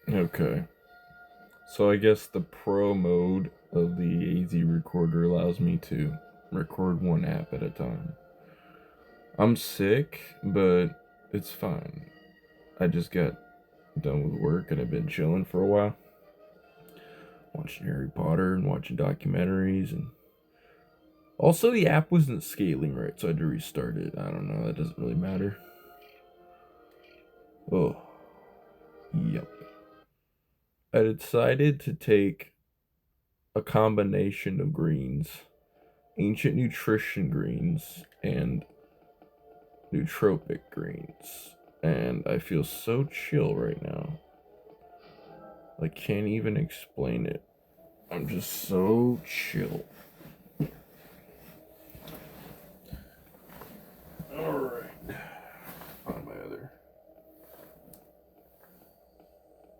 Okay. So I guess the pro mode of the AZ recorder allows me to record one app at a time. I'm sick, but it's fine. I just got done with work and I've been chilling for a while, watching Harry Potter and watching documentaries, and also the app wasn't scaling right, so I had to restart it. I don't know, that doesn't really matter. Oh, yep. I decided to take a combination of greens, ancient nutrition greens and nootropic greens. And I feel so chill right now. I can't even explain it. I'm just so chill. Alright. On my other.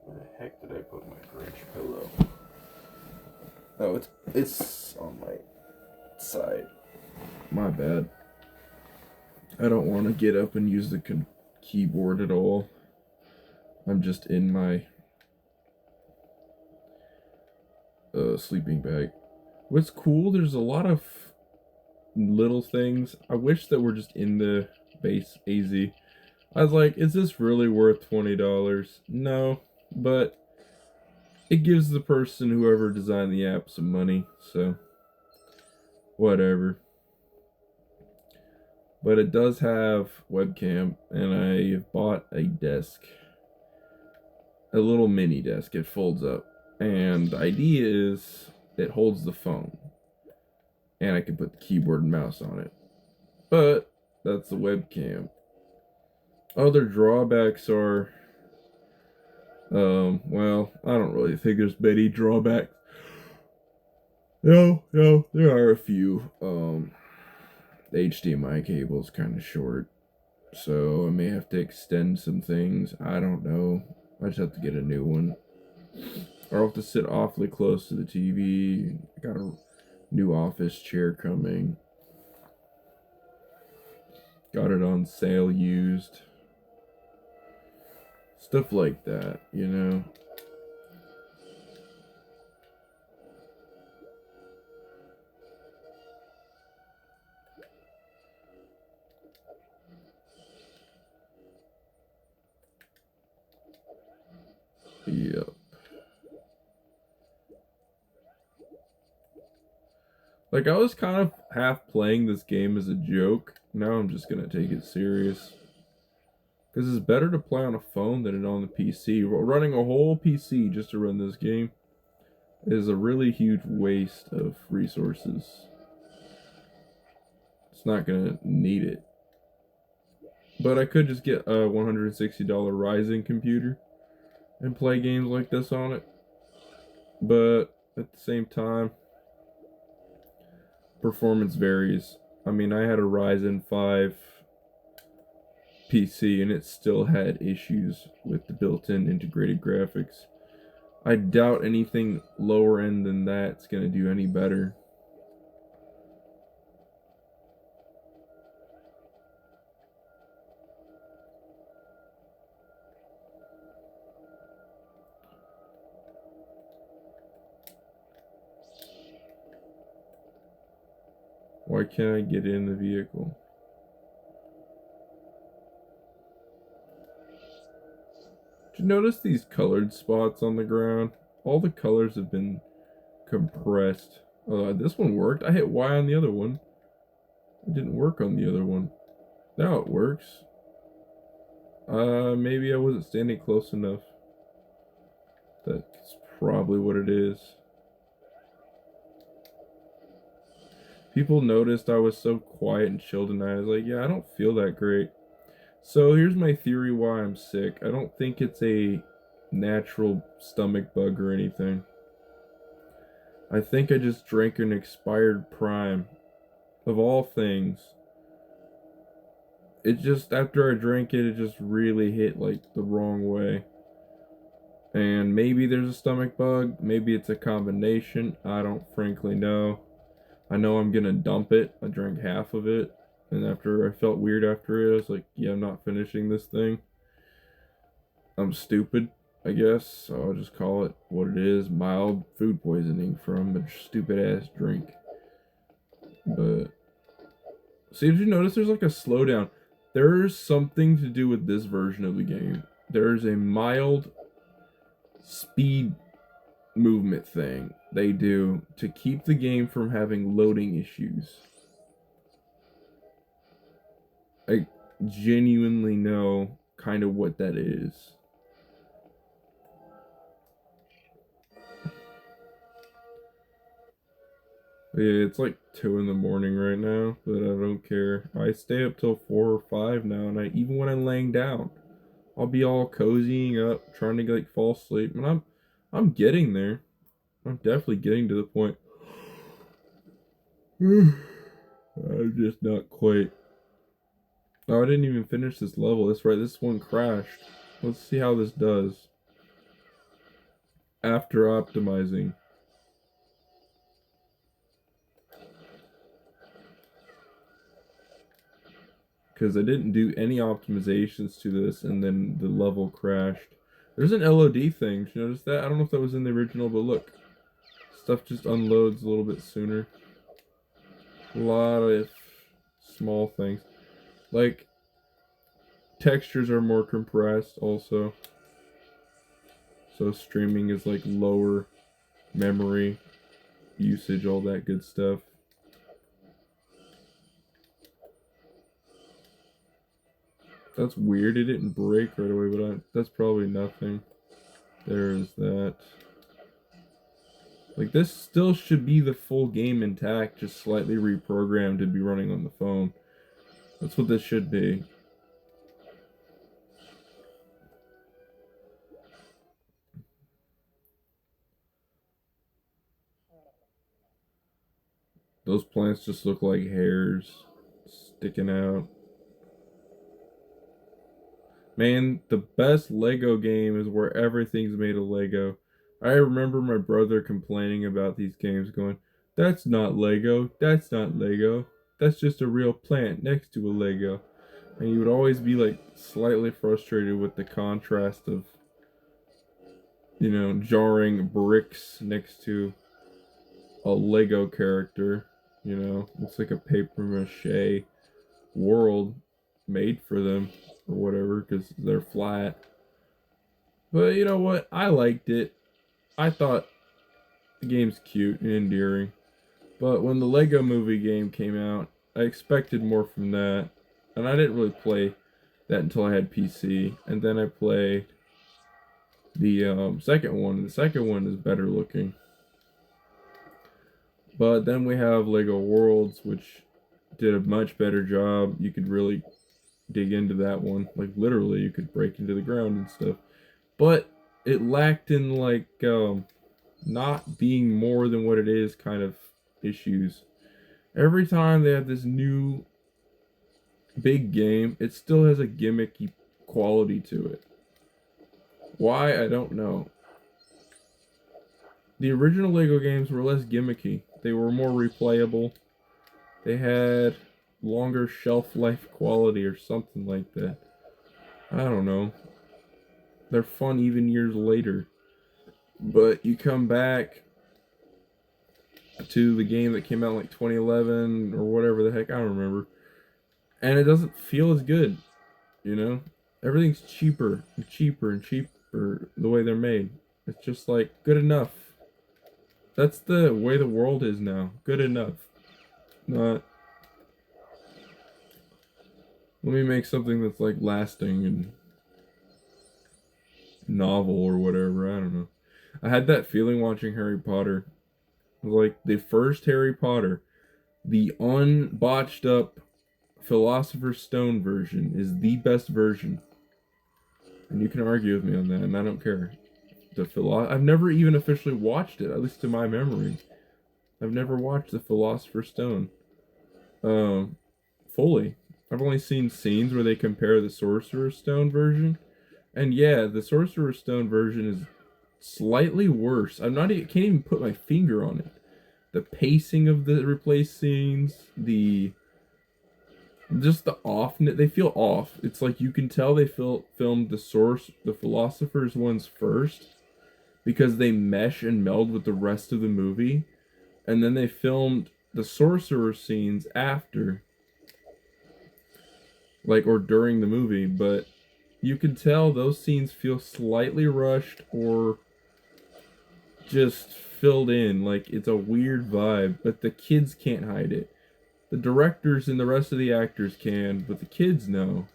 Where the heck did I put my Grinch pillow? Oh, it's on my side. My bad. I don't want to get up and use the keyboard at all. I'm just in my sleeping bag. What's cool, there's a lot of little things. I wish that were just in the base AZ. I was like, is this really worth $20? No, but it gives the person, whoever designed the app, some money, so whatever. But it does have webcam, and I bought a desk, a little mini desk. It folds up, and the idea is it holds the phone, and I can put the keyboard and mouse on it. But that's the webcam. Other drawbacks are, well, I don't really think there's many drawbacks. No, there are a few. The HDMI cable is kind of short, so I may have to extend some things. I don't know. I just have to get a new one. Or I'll have to sit awfully close to the TV. I got a new office chair coming. Got it on sale used. Stuff like that, you know? Yep. Like, I was kind of half playing this game as a joke. Now I'm just gonna take it serious. Because it's better to play on a phone than on the PC. Running a whole PC just to run this game is a really huge waste of resources. It's not gonna need it. But I could just get a $160 Ryzen computer and play games like this on it. But at the same time, performance varies. I mean, I had a Ryzen 5 PC and it still had issues with the built-in integrated graphics. I doubt anything lower end than that's going to do any better. Why can't I get in the vehicle? Did you notice these colored spots on the ground? All the colors have been compressed. This one worked. I hit Y on the other one. It didn't work on the other one. Now it works. Maybe I wasn't standing close enough. That's probably what it is. People noticed I was so quiet and chilled tonight. I was like, yeah, I don't feel that great. So here's my theory why I'm sick. I don't think it's a natural stomach bug or anything. I think I just drank an expired prime. Of all things. It just, after I drank it, it just really hit like the wrong way. And maybe there's a stomach bug. Maybe it's a combination. I don't frankly know. I know I'm gonna dump it. I drank half of it. And after I felt weird after it, I was like, yeah, I'm not finishing this thing. I'm stupid. I guess I'll just call it what it is, mild food poisoning from a stupid ass drink. But see, did you notice there's like a slowdown? There's something to do with this version of the game. There's a mild speed movement thing they do to keep the game from having loading issues. I genuinely know kind of what that is. Yeah, it's like 2 in the morning right now, but I don't care. I stay up till 4 or 5 now, and even when I'm laying down, I'll be all cozying up, trying to like fall asleep, and I'm getting there. I'm definitely getting to the point. I'm just not quite. Oh, I didn't even finish this level. That's right, this one crashed. Let's see how this does after optimizing. Because I didn't do any optimizations to this, and then the level crashed. There's an LOD thing. Did you notice that? I don't know if that was in the original, but look. Stuff just unloads a little bit sooner. A lot of small things. Like, textures are more compressed also. So streaming is like lower memory usage, all that good stuff. That's weird. It didn't break right away, but that's probably nothing. There's that. Like, this still should be the full game intact, just slightly reprogrammed to be running on the phone. That's what this should be. Those plants just look like hairs sticking out. Man, the best Lego game is where everything's made of Lego. I remember my brother complaining about these games, going, "That's not Lego. That's not Lego. That's just a real plant next to a Lego." And he would always be like slightly frustrated with the contrast of, jarring bricks next to a Lego character. Looks like a paper mache world made for them or whatever because they're flat. But you know what? I liked it. I thought the game's cute and endearing. But when the Lego movie game came out, I expected more from that. And I didn't really play that until I had PC. And then I played the second one. The second one is better looking. But then we have Lego Worlds, which did a much better job. You could really dig into that one. Like, literally, you could break into the ground and stuff. But it lacked in, like, not being more than what it is kind of issues. Every time they have this new big game, it still has a gimmicky quality to it. Why? I don't know. The original Lego games were less gimmicky. They were more replayable. They had longer shelf life quality or something like that. I don't know. They're fun even years later. But you come back to the game that came out in like 2011 or whatever the heck, I don't remember. And it doesn't feel as good, you know? Everything's cheaper and cheaper and cheaper the way they're made. It's just like good enough. That's the way the world is now. Good enough. Not let me make something that's like lasting and novel or whatever. I don't know. I had that feeling watching Harry Potter. Like the first Harry Potter, the unbotched up Philosopher's Stone version is the best version. And you can argue with me on that, and I don't care. I've never even officially watched it, at least to my memory. I've never watched the Philosopher's Stone um, fully. I've only seen scenes where they compare the Sorcerer's Stone version. And yeah, the Sorcerer's Stone version is slightly worse. Can't even put my finger on it. The pacing of the replaced scenes, the Just the off, they feel off. It's like you can tell they filmed the Philosopher's ones first because they mesh and meld with the rest of the movie, and then they filmed the sorcerer scenes after, like, or during the movie, but you can tell those scenes feel slightly rushed or just filled in. Like, it's a weird vibe, but the kids can't hide it. The directors and the rest of the actors can, but the kids know.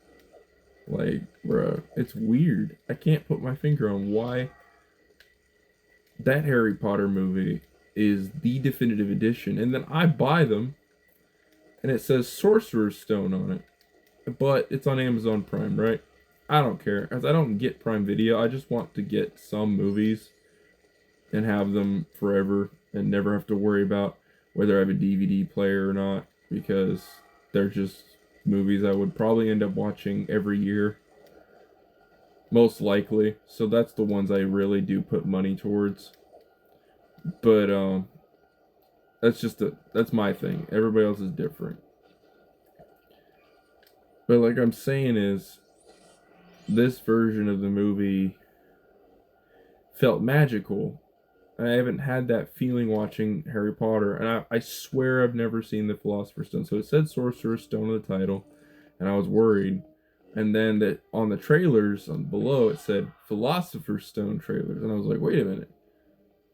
Like, bruh, it's weird. I can't put my finger on why that Harry Potter movie is the definitive edition. And then I buy them, and it says Sorcerer's Stone on it. But it's on Amazon Prime, right? I don't care, as I don't get Prime Video. I just want to get some movies and have them forever and never have to worry about whether I have a DVD player or not, because they're just movies I would probably end up watching every year, most likely. So that's the ones I really do put money towards. But that's my thing. Everybody else is different. But like I'm saying is, this version of the movie felt magical. I haven't had that feeling watching Harry Potter, and I swear I've never seen the Philosopher's Stone. So it said Sorcerer's Stone in the title, and I was worried. And then that on the trailers on below it said Philosopher's Stone trailers, and I was like, wait a minute,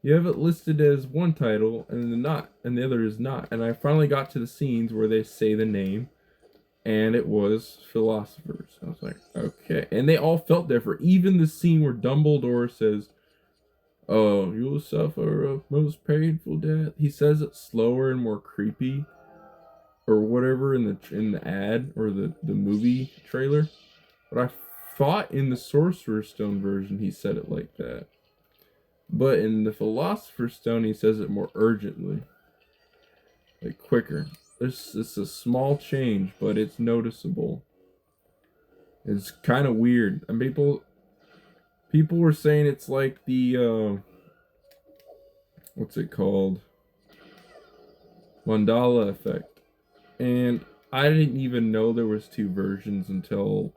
you have it listed as one title and then not, and the other is not. And I finally got to the scenes where they say the name, and it was Philosophers. I was like, okay, and they all felt different. Even the scene where Dumbledore says, "Oh, you will suffer a most painful death." He says it slower and more creepy, or whatever in the ad or the movie trailer. But I thought in the Sorcerer's Stone version he said it like that. But in the Philosopher's Stone he says it more urgently, like quicker. It's a small change, but it's noticeable. It's kind of weird, and people were saying it's like the what's it called? Mandela effect. And I didn't even know there was two versions until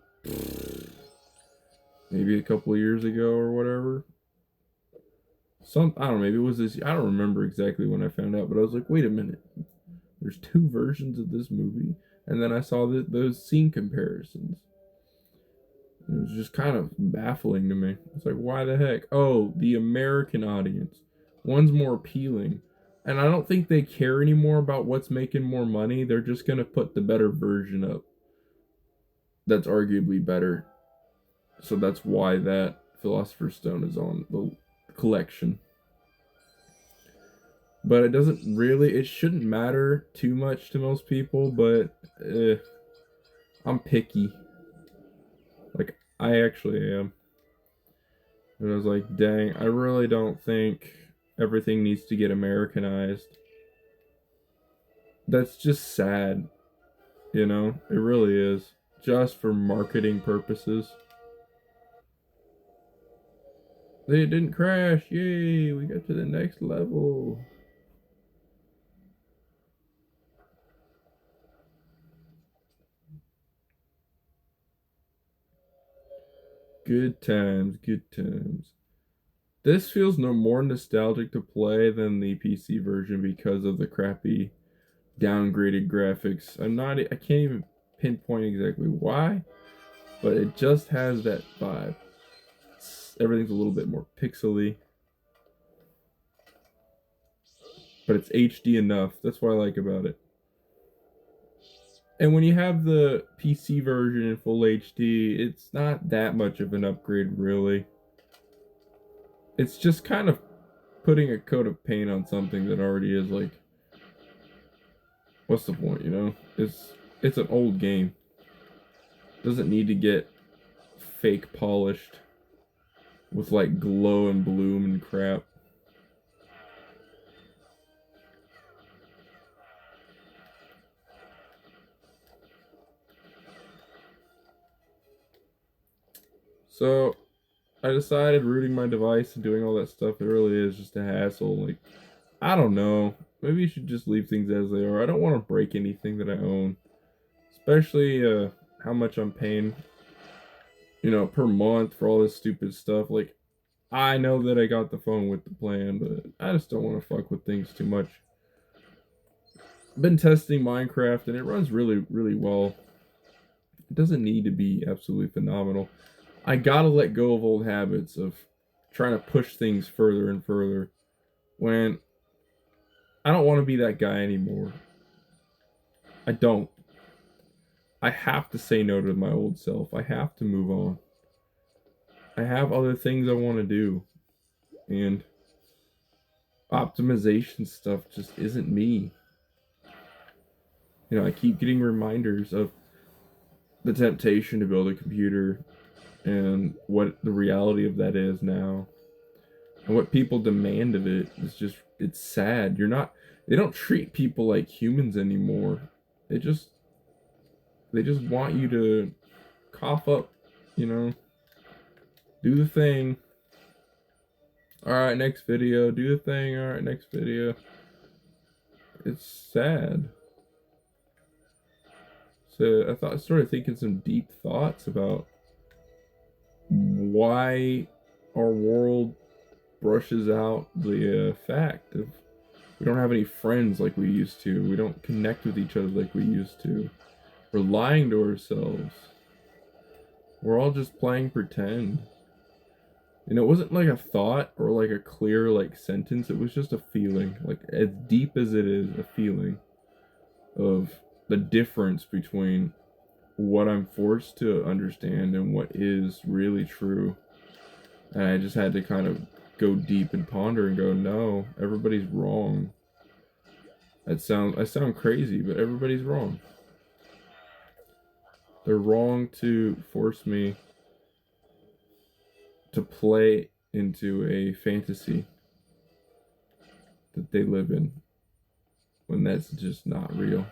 maybe a couple of years ago or whatever. I don't know, maybe it was this, I don't remember exactly when I found out, but I was like, wait a minute. There's two versions of this movie. And then I saw those scene comparisons. It was just kind of baffling to me. It's like, why the heck? Oh, the American audience. One's more appealing. And I don't think they care anymore about what's making more money. They're just going to put the better version up. That's arguably better. So that's why that Philosopher's Stone is on the collection. But it shouldn't matter too much to most people, but I'm picky. Like, I actually am. And I was like, dang, I really don't think everything needs to get Americanized. That's just sad, you know? It really is. Just for marketing purposes. They didn't crash. Yay, we got to the next level. Good times, good times. This feels no more nostalgic to play than the PC version because of the crappy downgraded graphics. I can't even pinpoint exactly why, but it just has that vibe. Everything's a little bit more pixely, but it's HD enough. That's what I like about it. And when you have the PC version in full HD, it's not that much of an upgrade, really. It's just kind of putting a coat of paint on something that already is like, what's the point, you know? It's an old game. Doesn't need to get fake polished with like glow and bloom and crap. So I decided rooting my device and doing all that stuff, it really is just a hassle. Like, I don't know. Maybe you should just leave things as they are. I don't want to break anything that I own. Especially how much I'm paying, per month for all this stupid stuff. Like, I know that I got the phone with the plan, but I just don't want to fuck with things too much. I've been testing Minecraft and it runs really, really well. It doesn't need to be absolutely phenomenal. I gotta let go of old habits of trying to push things further and further when I don't want to be that guy anymore. I don't. I have to say no to my old self. I have to move on. I have other things I want to do. And optimization stuff just isn't me. I keep getting reminders of the temptation to build a computer and what the reality of that is now. And what people demand of it is just, it's sad. They don't treat people like humans anymore. They just want you to cough up, do the thing. All right, next video. Do the thing. All right, next video. It's sad. So I started thinking some deep thoughts about why our world brushes out the fact of we don't have any friends like we used to. We don't connect with each other like we used to. We're lying to ourselves. We're all just playing pretend. And it wasn't like a thought or like a clear sentence. It was just a feeling, like as deep as it is, a feeling of the difference between what I'm forced to understand and what is really true. And I just had to kind of go deep and ponder and go, no, everybody's wrong. I sound crazy, but everybody's wrong. They're wrong to force me to play into a fantasy that they live in when that's just not real.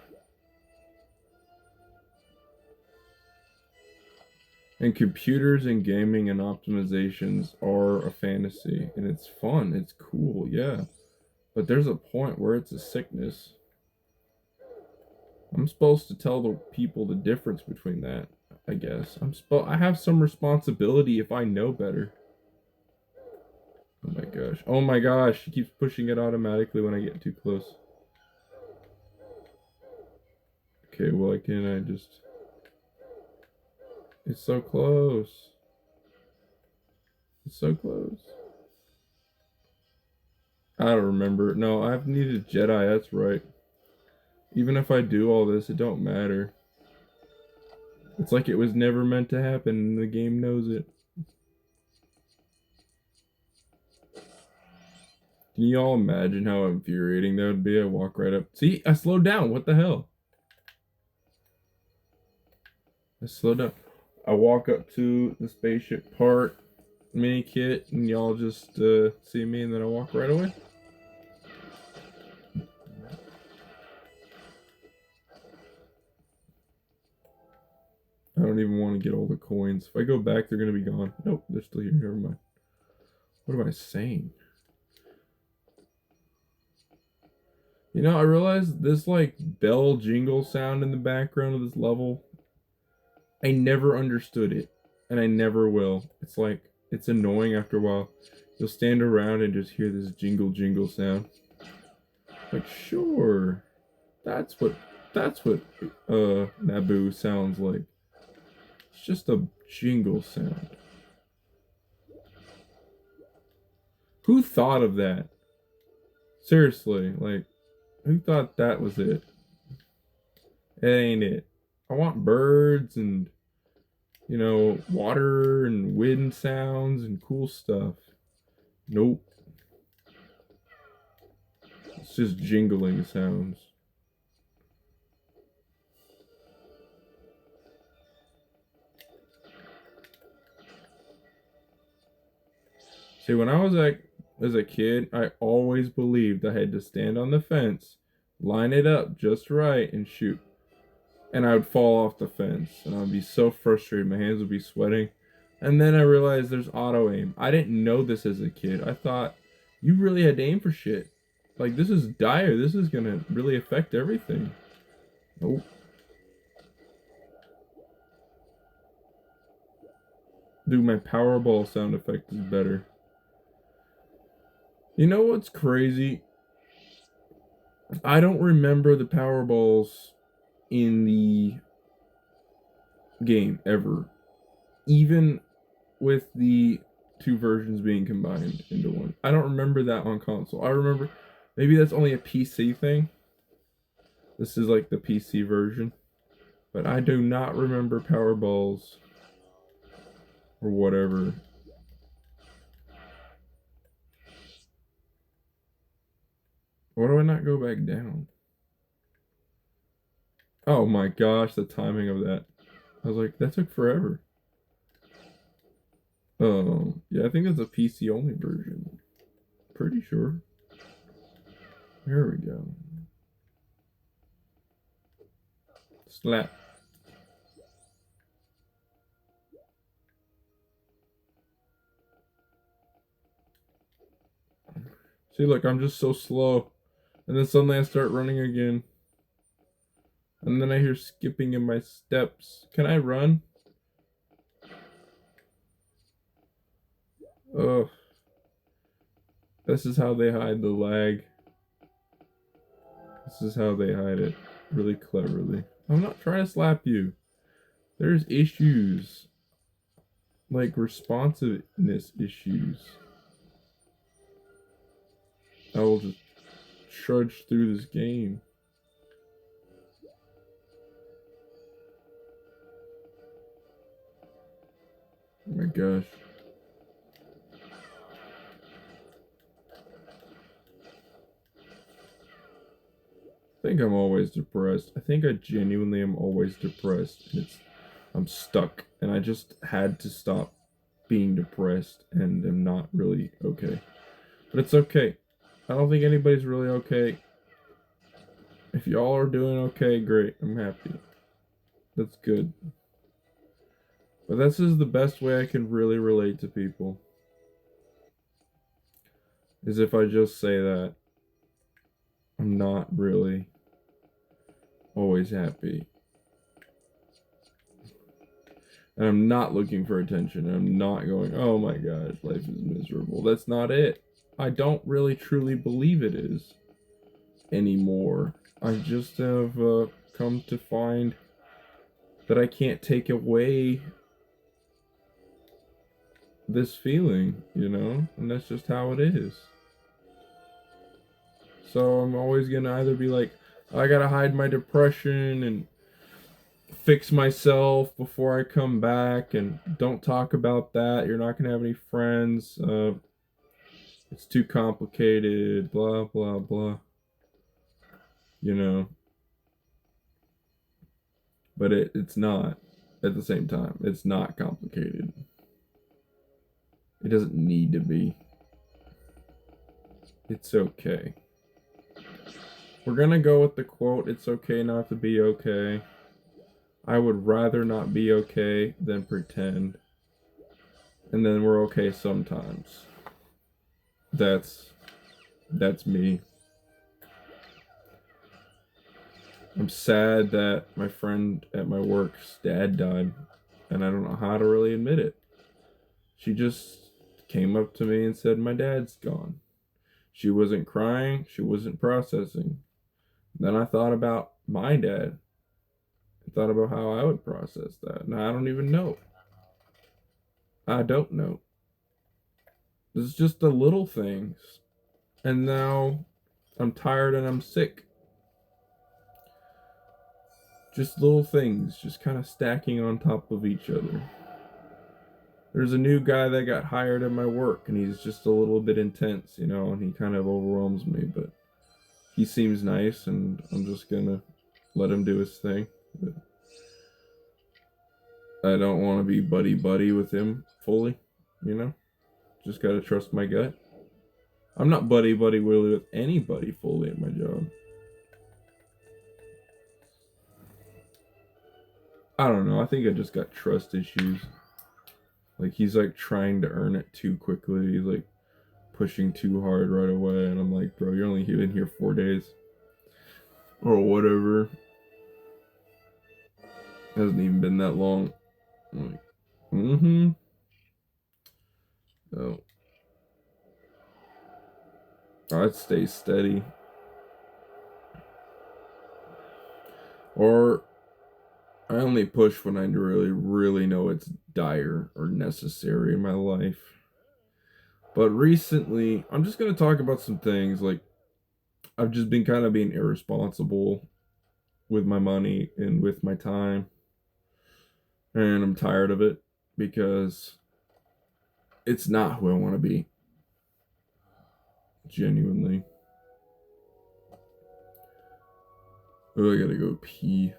And computers and gaming and optimizations are a fantasy, and it's fun, it's cool, yeah. But there's a point where it's a sickness. I'm supposed to tell the people the difference between that, I guess. I have some responsibility if I know better. Oh my gosh. Oh my gosh, she keeps pushing it automatically when I get too close. Okay, why can't I just... It's so close. It's so close. I don't remember. No, I've needed Jedi, that's right. Even if I do all this, it don't matter. It's like it was never meant to happen, and the game knows it. Can you all imagine how infuriating that would be? I walk right up. See, I slowed down. What the hell? I slowed down. I walk up to the spaceship part mini kit, and y'all just see me, and then I walk right away. I don't even want to get all the coins. If I go back, they're going to be gone. Nope, they're still here. Never mind. What am I saying? I realized this bell jingle sound in the background of this level. I never understood it, and I never will. It's annoying after a while. You'll stand around and just hear this jingle jingle sound. Sure. That's what Naboo sounds like. It's just a jingle sound. Who thought of that? Seriously, who thought that was it? It ain't it. I want birds and, water and wind sounds and cool stuff. Nope. It's just jingling sounds. See, when I was as a kid, I always believed I had to stand on the fence, line it up just right, and shoot. And I would fall off the fence, and I would be so frustrated. My hands would be sweating. And then I realized there's auto aim. I didn't know this as a kid. I thought you really had to aim for shit. This is dire. This is gonna really affect everything. Nope. Dude, my Powerball sound effect is better. You know what's crazy? I don't remember the Powerballs in the game ever. Even with the two versions being combined into one. I don't remember that on console. I remember maybe that's only a PC thing. This is like the PC version. But I do not remember Powerballs or whatever. Why do I not go back down? Oh my gosh, the timing of that. I was like, that took forever. Yeah, I think that's a PC only version. Pretty sure. Here we go. Slap. See, look, I'm just so slow. And then suddenly I start running again. And then I hear skipping in my steps. Can I run? Ugh. This is how they hide the lag. This is how they hide it. Really cleverly. I'm not trying to slap you. There's issues. Like responsiveness issues. I will just trudge through this game. Oh my gosh. I think I'm always depressed. I think I genuinely am always depressed. I'm stuck, and I just had to stop being depressed, and am not really okay. But it's okay. I don't think anybody's really okay. If y'all are doing okay, great. I'm happy. That's good. But this is the best way I can really relate to people. Is if I just say that I'm not really always happy. And I'm not looking for attention. I'm not going, oh my gosh, life is miserable. That's not it. I don't really truly believe it is anymore. I just have come to find that I can't take away this feeling, you know? And that's just how it is. So I'm always gonna either be like, I gotta hide my depression and fix myself before I come back, and don't talk about that. You're not gonna have any friends. It's too complicated, blah, blah, blah. You know? But it's not at the same time. It's not complicated. It doesn't need to be. It's okay. We're gonna go with the quote, it's okay not to be okay. I would rather not be okay than pretend. And then we're okay sometimes. That's me. I'm sad that my friend at my work's dad died, and I don't know how to really admit it. She just came up to me and said, my dad's gone. She wasn't crying, she wasn't processing. Then I thought about my dad. I thought about how I would process that. Now I don't even know. I don't know. It's just the little things. And now I'm tired and I'm sick. Just little things, just kind of stacking on top of each other. There's a new guy that got hired at my work, and he's just a little bit intense, you know, and he kind of overwhelms me, but he seems nice, and I'm just gonna let him do his thing. But I don't want to be buddy-buddy with him fully, you know? Just gotta trust my gut. I'm not buddy-buddy with anybody fully at my job. I don't know. I think I just got trust issues. Like, he's like trying to earn it too quickly. He's like pushing too hard right away. And I'm like, bro, you're only been here 4 days. Or whatever. Hasn't even been that long. I'm like, mm-hmm. Oh, I'd stay steady. Or I only push when I really know it's dire or necessary in my life. But recently, I'm just gonna talk about some things like I've just been kind of being irresponsible with my money and with my time, and I'm tired of it because it's not who I want to be. Genuinely. Oh, I gotta go pee.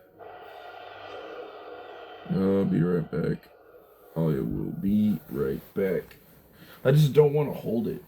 I'll be right back. I will be right back. I just don't want to hold it.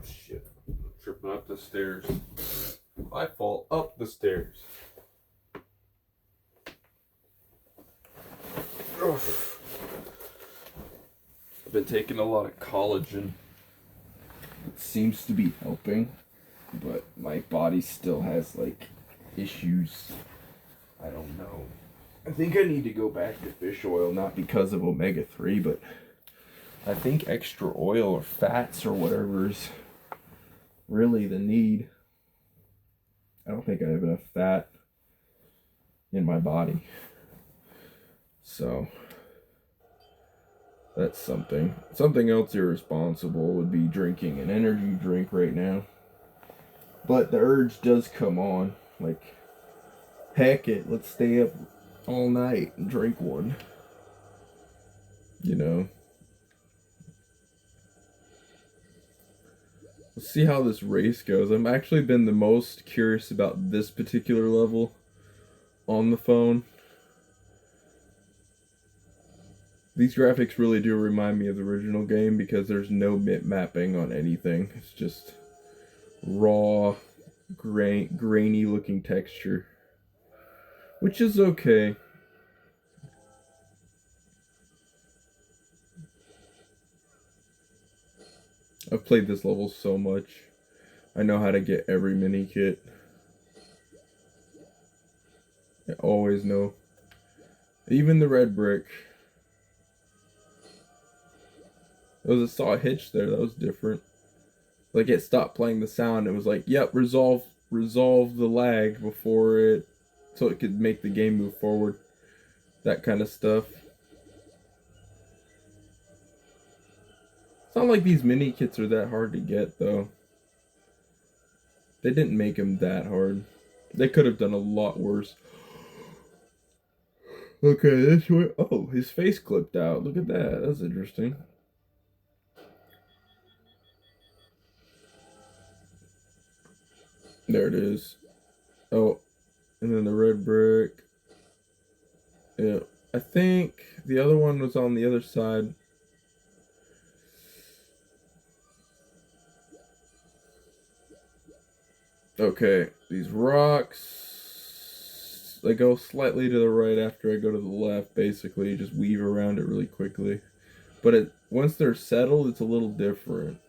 Shit. Tripping up the stairs. I fall up the stairs. Oof. I've been taking a lot of collagen. It seems to be helping, but my body still has like issues. I don't know. I think I need to go back to fish oil, not because of omega-3, but I think extra oil or fats or whatever's really the need. I don't think I have enough fat in my body. So that's something. Something else irresponsible would be drinking an energy drink right now. But the urge does come on. Like, heck it, let's stay up all night and drink one. You know? Let's see how this race goes. I've actually been the most curious about this particular level on the phone. These graphics really do remind me of the original game because there's no bit mapping on anything. It's just raw, grainy looking texture, which is okay. I've played this level so much. I know how to get every mini kit. I always know. Even the red brick. I saw a hitch there. That was different. Like, it stopped playing the sound. It was like, yep, resolve the lag before it, so it could make the game move forward. That kind of stuff. It's not like these mini kits are that hard to get, though. They didn't make them that hard. They could have done a lot worse. Okay, this way. Oh, his face clipped out. Look at that. That's interesting. There it is. Oh, and then the red brick. Yeah, I think the other one was on the other side. Okay, these rocks, they go slightly to the right after I go to the left, basically. You just weave around it really quickly. But once they're settled, it's a little different.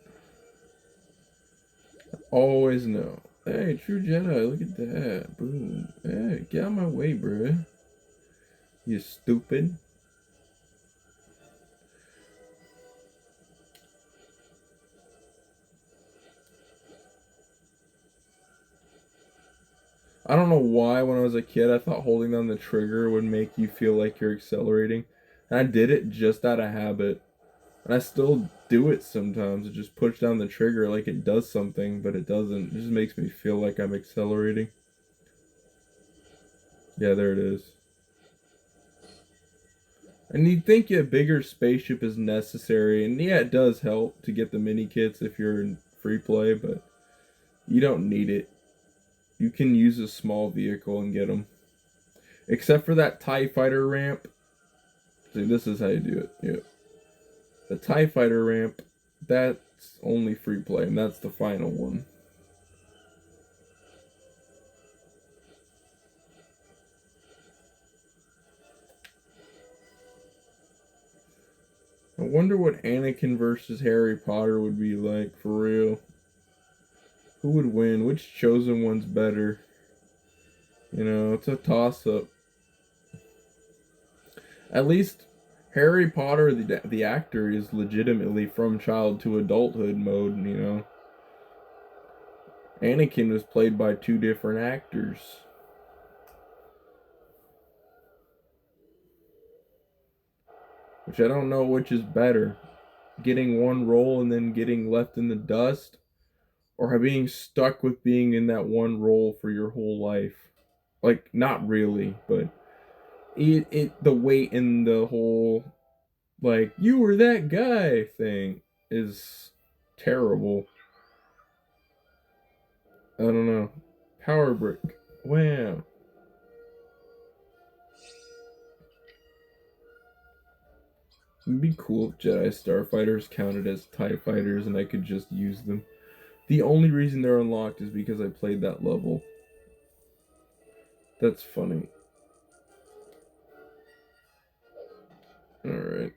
Always know. Hey, True Jedi, look at that. Boom. Hey, get out of my way, bruh. You stupid. I don't know why when I was a kid I thought holding down the trigger would make you feel like you're accelerating. And I did it just out of habit. And I still do it sometimes. I just push down the trigger like it does something, but it doesn't. It just makes me feel like I'm accelerating. Yeah, there it is. And you'd think a bigger spaceship is necessary, and yeah, it does help to get the mini kits if you're in free play, but you don't need it. You can use a small vehicle and get them. Except for that TIE fighter ramp. See, this is how you do it. Yep. The TIE fighter ramp, that's only free play, and that's the final one. I wonder what Anakin versus Harry Potter would be like, for real. Who would win? Which chosen one's better? You know, it's a toss up. At least Harry Potter, the actor, is legitimately from child to adulthood mode, you know. Anakin was played by two different actors. Which I don't know which is better. Getting one role and then getting left in the dust, or being stuck with being in that one role for your whole life. Like, not really, but the weight in the whole, like, you were that guy thing is terrible. I don't know. Power brick. Wow. It'd be cool if Jedi Starfighters counted as TIE fighters and I could just use them. The only reason they're unlocked is because I played that level. That's funny. Alright.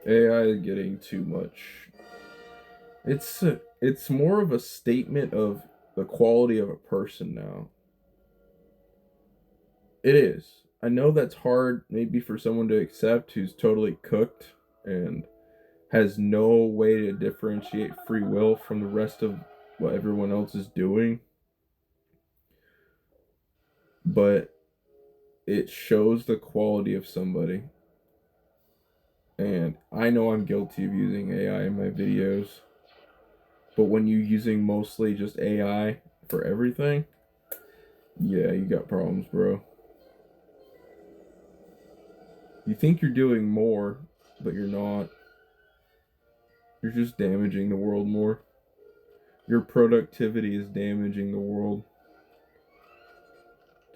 AI is getting too much. It's more of a statement of the quality of a person now. It is. I know that's hard maybe for someone to accept who's totally cooked and has no way to differentiate free will from the rest of what everyone else is doing. But it shows the quality of somebody. And I know I'm guilty of using AI in my videos. But when you're using mostly just AI for everything, yeah, you got problems, bro. You think you're doing more, but you're not. You're just damaging the world more. Your productivity is damaging the world.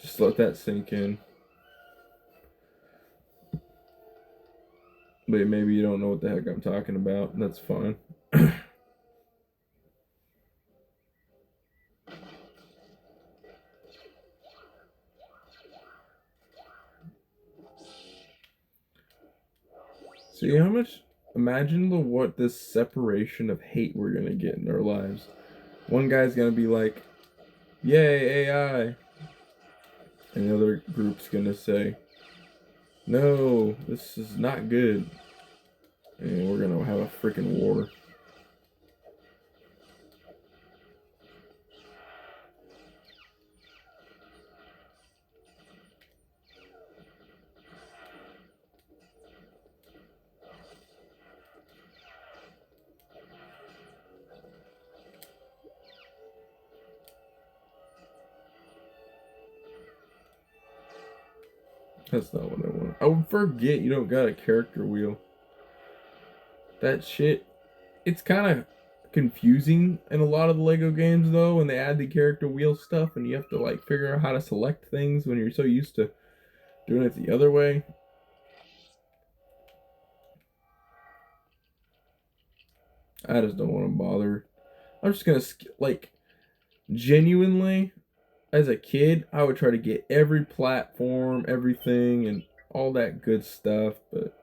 Just let that sink in. But maybe you don't know what the heck I'm talking about. That's fine. See how much. Imagine what this separation of hate we're gonna get in our lives. One guy's gonna be like, "Yay AI," and the other group's gonna say, "No, this is not good," and we're gonna have a freaking war. That's not what I want. I would forget you don't got a character wheel. That shit, it's kind of confusing in a lot of the Lego games though when they add the character wheel stuff and you have to like figure out how to select things when you're so used to doing it the other way. I just don't want to bother. I'm just gonna like genuinely as a kid, I would try to get every platform, everything, and all that good stuff, but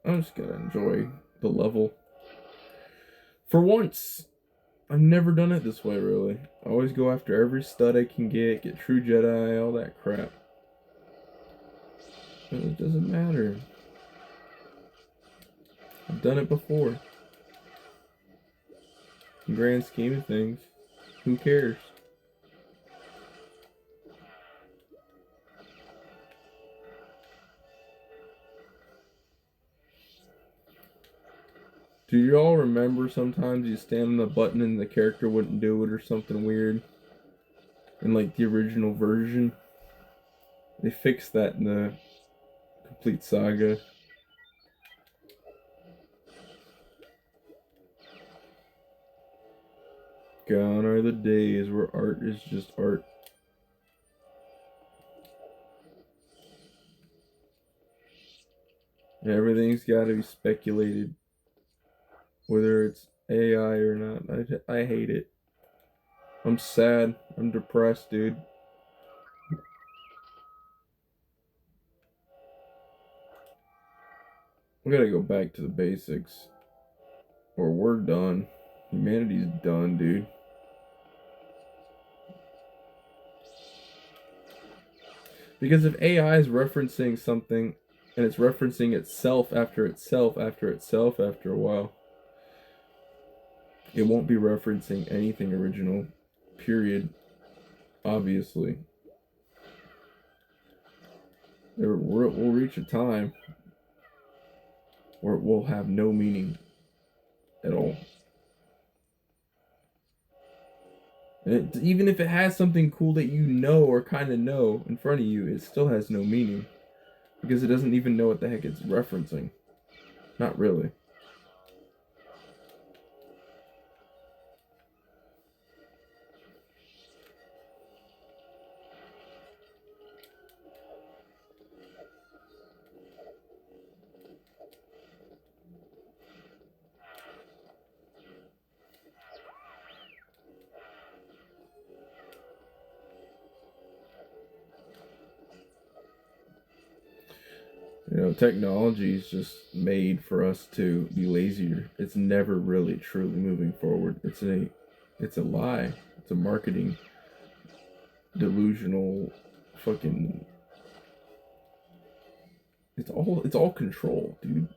I'm just gonna enjoy the level. For once, I've never done it this way, really. I always go after every stud I can get True Jedi, all that crap. But it doesn't matter. I've done it before. In the grand scheme of things, who cares? Do you all remember sometimes you stand on the button and the character wouldn't do it or something weird? In like the original version? They fixed that in the Complete Saga. Gone are the days where art is just art. Everything's got to be speculated, whether it's AI or not. I hate it. I'm sad. I'm depressed, dude. We gotta go back to the basics, or we're done. Humanity's done, dude. Because if AI is referencing something and it's referencing itself after itself after itself after a while, it won't be referencing anything original, period. Obviously. We'll reach a time where it will have no meaning at all. And even if it has something cool that you know or kind of know in front of you, it still has no meaning. Because it doesn't even know what the heck it's referencing. Not really. You know, technology is just made for us to be lazier. It's never really truly moving forward. It's a lie. It's a marketing delusional fucking it's all control, dude.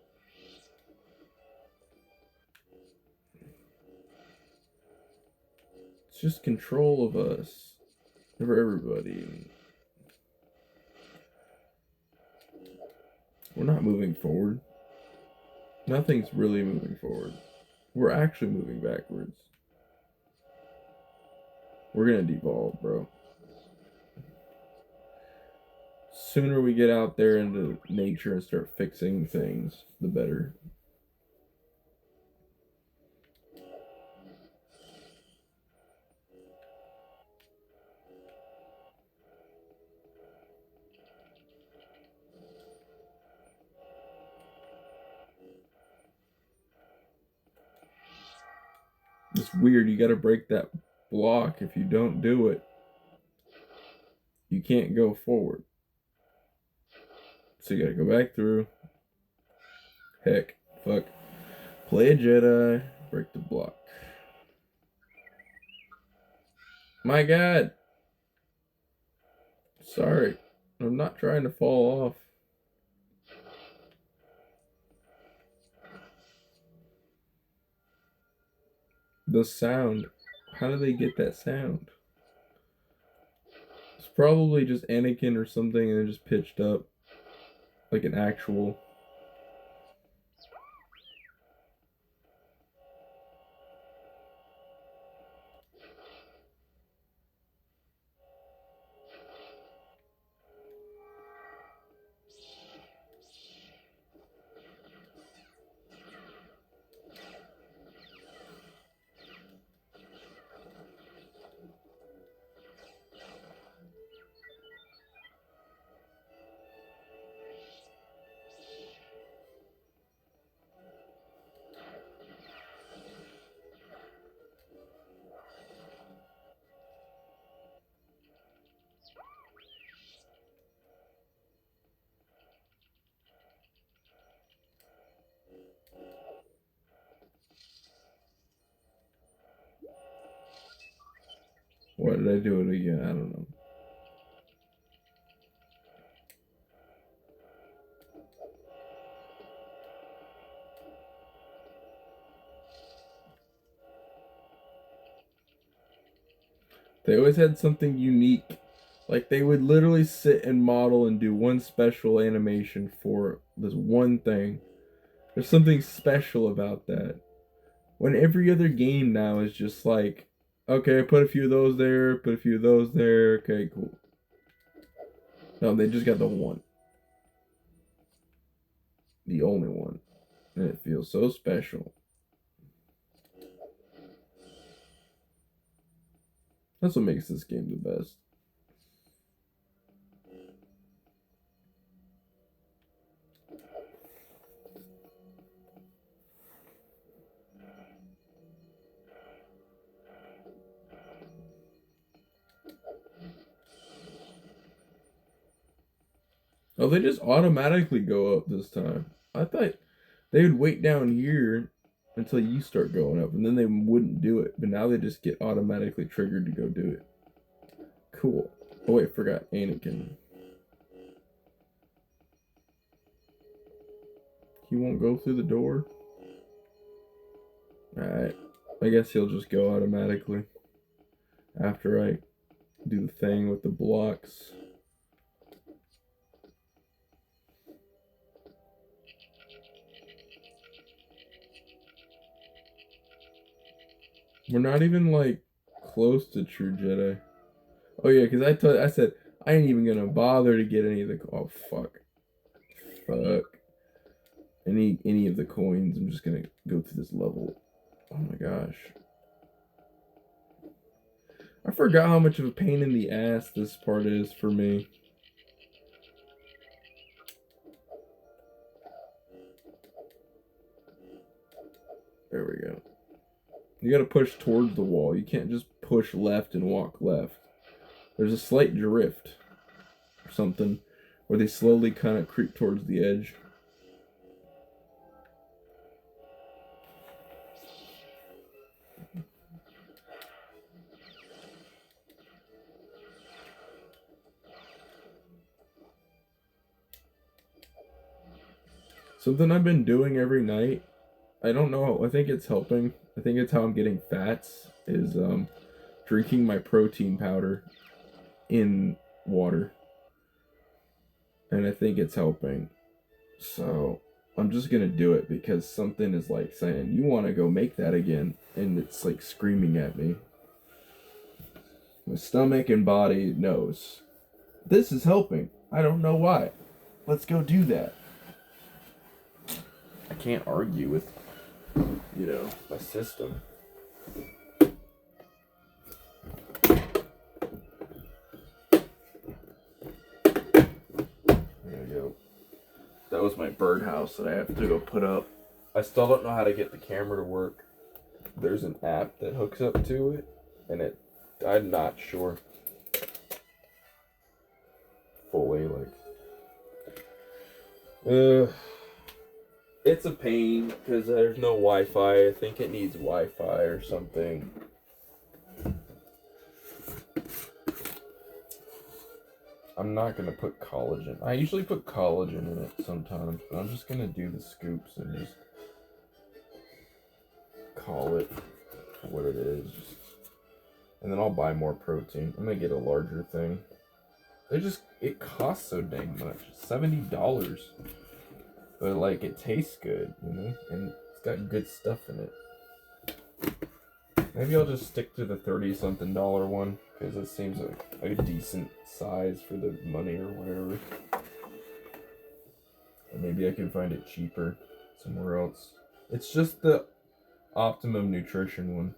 It's just control of us, over everybody. We're not moving forward. Nothing's really moving forward. We're actually moving backwards. We're gonna devolve, bro. Sooner we get out there into nature and start fixing things, the better. It's weird. You got to break that block. If you don't do it, you can't go forward. So you got to go back through. Heck, fuck. Play a Jedi. Break the block. My God. Sorry. I'm not trying to fall off. The sound. How do they get that sound? It's probably just Anakin or something and it just pitched up. Like an actual. Why did I do it again? I don't know. They always had something unique. Like they would literally sit and model and do one special animation for this one thing. There's something special about that. When every other game now is just like, okay, put a few of those there, put a few of those there, okay, cool. No, they just got the one. The only one. And it feels so special. That's what makes this game the best. Oh, they just automatically go up this time. I thought they would wait down here until you start going up, and then they wouldn't do it. But now they just get automatically triggered to go do it. Cool. Oh wait, forgot Anakin. He won't go through the door? Alright. I guess he'll just go automatically. After I do the thing with the blocks. We're not even like close to True Jedi. Oh yeah, because I said I ain't even gonna bother to get any of the oh fuck. Any of the coins. I'm just gonna go through this level. Oh my gosh. I forgot how much of a pain in the ass this part is for me. There we go. You gotta push towards the wall. You can't just push left and walk left. There's a slight drift or something where they slowly kind of creep towards the edge. Something I've been doing every night. I don't know. I think it's helping. I think it's how I'm getting fats is drinking my protein powder in water. And I think it's helping. So I'm just gonna do it because something is like saying, you wanna go make that again, and it's like screaming at me. My stomach and body knows. This is helping. I don't know why. Let's go do that. I can't argue with, my system. There we go. That was my birdhouse that I have to go put up. I still don't know how to get the camera to work. There's an app that hooks up to it, and I'm not sure fully, it's a pain because there's no Wi-Fi. I think it needs Wi-Fi or something. I'm not gonna put collagen. I usually put collagen in it sometimes, but I'm just gonna do the scoops and just call it what it is. And then I'll buy more protein. I'm gonna get a larger thing. It costs so dang much. $70. But like it tastes good, and it's got good stuff in it. Maybe I'll just stick to the $30-something one, because it seems like a decent size for the money or whatever. Or maybe I can find it cheaper somewhere else. It's just the Optimum Nutrition one.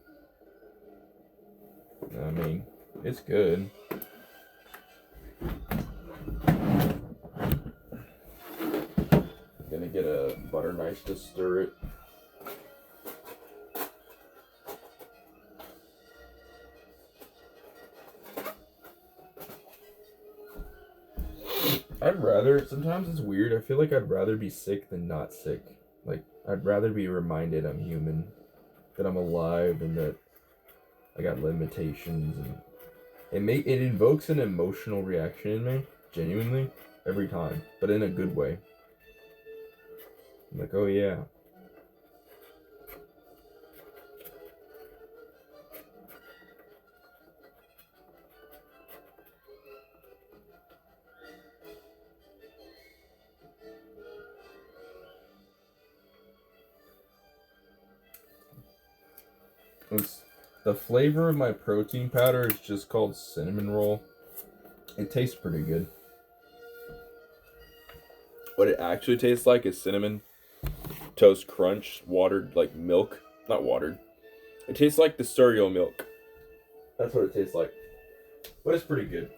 I mean, it's good. Gonna get a butter knife to stir it. Sometimes it's weird, I feel like I'd rather be sick than not sick. Like, I'd rather be reminded I'm human, that I'm alive, and that I got limitations, and it invokes an emotional reaction in me, genuinely, every time, but in a good way. I'm like, oh yeah. It's, the flavor of my protein powder is just called cinnamon roll. It tastes pretty good. What it actually tastes like is cinnamon toast crunch, watered like milk. Not watered. It tastes like the cereal milk. That's what it tastes like. But it's pretty good.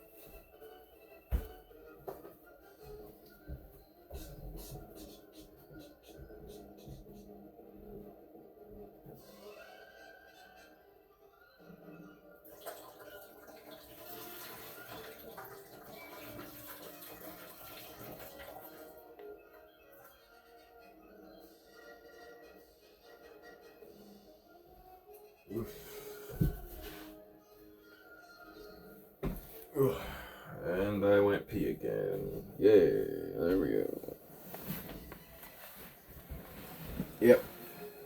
And I went pee again. Yay, there we go. Yep.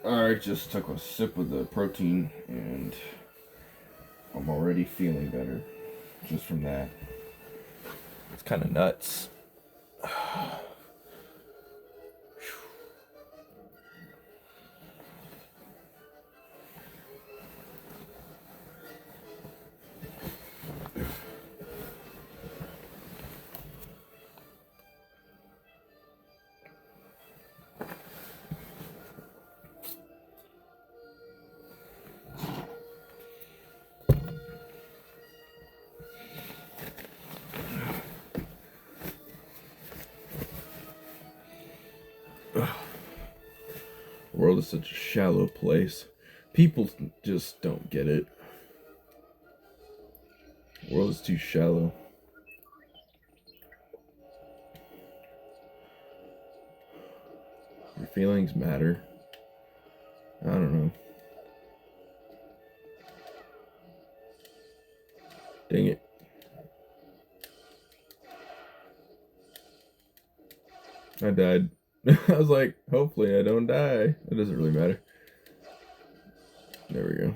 I just took a sip of the protein and I'm already feeling better just from that. It's kind of nuts. The world is such a shallow place. People just don't get it. The world is too shallow. Your feelings matter. I don't know. Dang it. I died. I was like, hopefully I don't die. It doesn't really matter. There we go.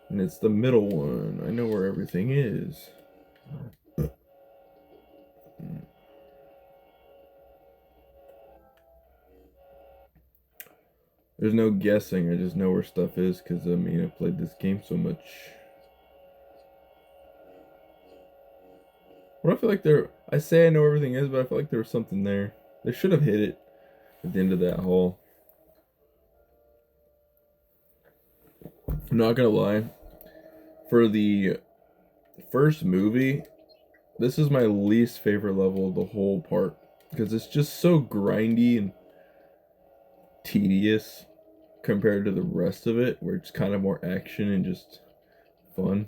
And it's the middle one. I know where everything is. There's no guessing. I just know where stuff is because, I mean, I played this game so much. What I feel like there... I say I know where everything is, but I feel like there was something there. They should have hit it at the end of that hall. I'm not gonna lie. For the first movie, this is my least favorite level of the whole part. Because it's just so grindy and tedious compared to the rest of it, where it's kind of more action and just fun.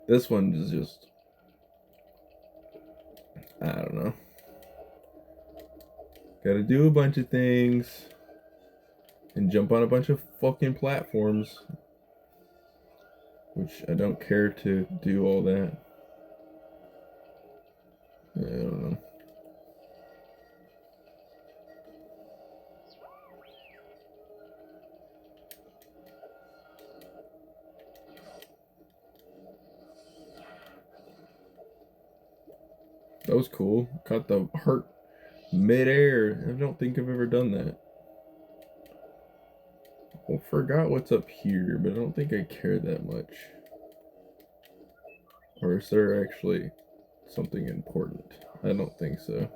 This one is just... I don't know. Gotta do a bunch of things. And jump on a bunch of fucking platforms. Which I don't care to do all that. I don't know. That was cool. Caught the heart mid-air. I don't think I've ever done that. Well, forgot what's up here, but I don't think I care that much. Or is there actually something important? I don't think so.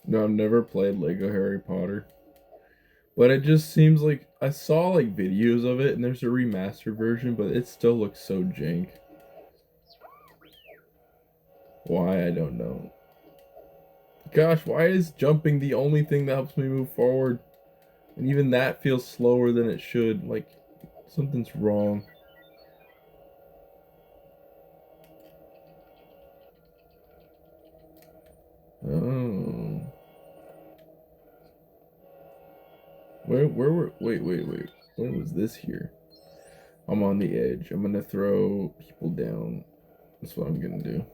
No, I've never played Lego Harry Potter. But it just seems like I saw like videos of it, and there's a remastered version, but it still looks so jank. Why, I don't know. Gosh, why is jumping the only thing that helps me move forward? And even that feels slower than it should. Like, something's wrong. Oh. Wait. When was this here? I'm on the edge. I'm gonna throw people down. That's what I'm gonna do.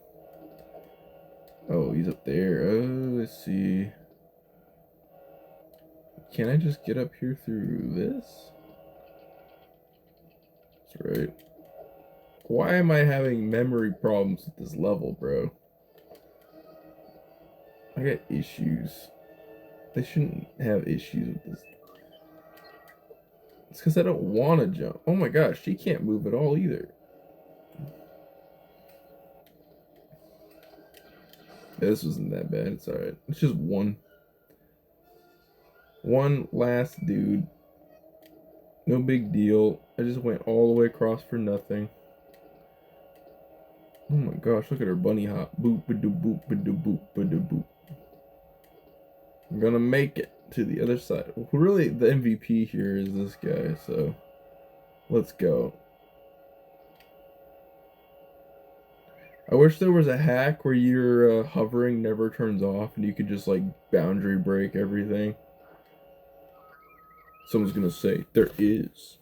Oh, he's up there. Oh, let's see. Can I just get up here through this? That's right. Why am I having memory problems with this level, bro? I got issues. They shouldn't have issues with this. It's because I don't want to jump. Oh my gosh, she can't move at all either. Yeah, this wasn't that bad. It's alright. It's just one. One last dude. No big deal. I just went all the way across for nothing. Oh my gosh, look at her bunny hop. Boop, ba-doo, boop, ba-doo, boop, ba-doo, boop. I'm gonna make it to the other side. Really, the MVP here is this guy, so let's go. I wish there was a hack where your hovering never turns off and you could just like boundary break everything. Someone's gonna say, there is.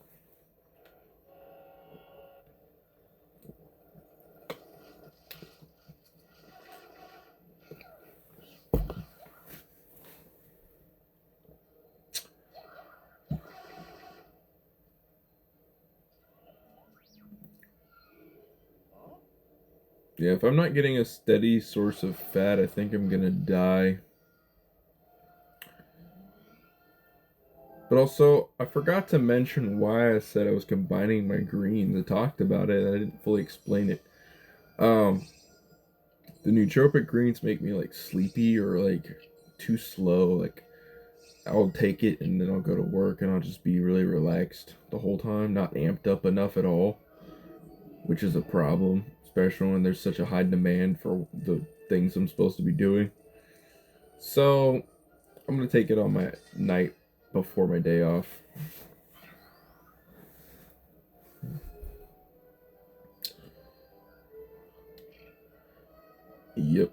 Yeah, if I'm not getting a steady source of fat, I think I'm gonna die. But also, I forgot to mention why I said I was combining my greens. I talked about it, and I didn't fully explain it. Um, the nootropic greens make me like sleepy or like too slow. Like I'll take it and then I'll go to work and I'll just be really relaxed the whole time, not amped up enough at all, which is a problem, especially when there's such a high demand for the things I'm supposed to be doing. So I'm gonna take it on my night before my day off. Yep.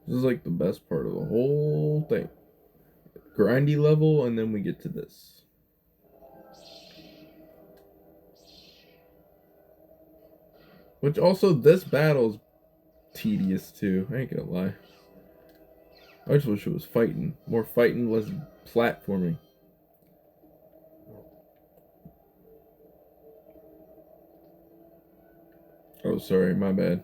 This is like the best part of the whole thing. Grindy level, and then we get to this. Which also, this battle's tedious too. I ain't gonna lie. I just wish it was fighting. More fighting, less platforming. Oh, sorry, my bad.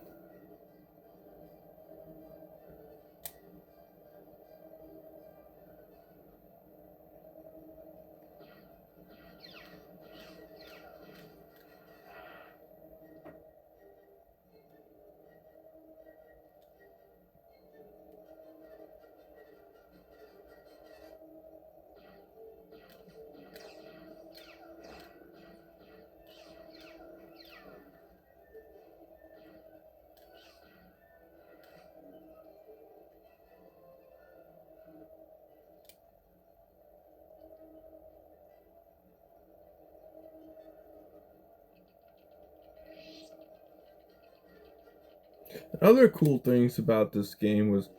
Other cool things about this game was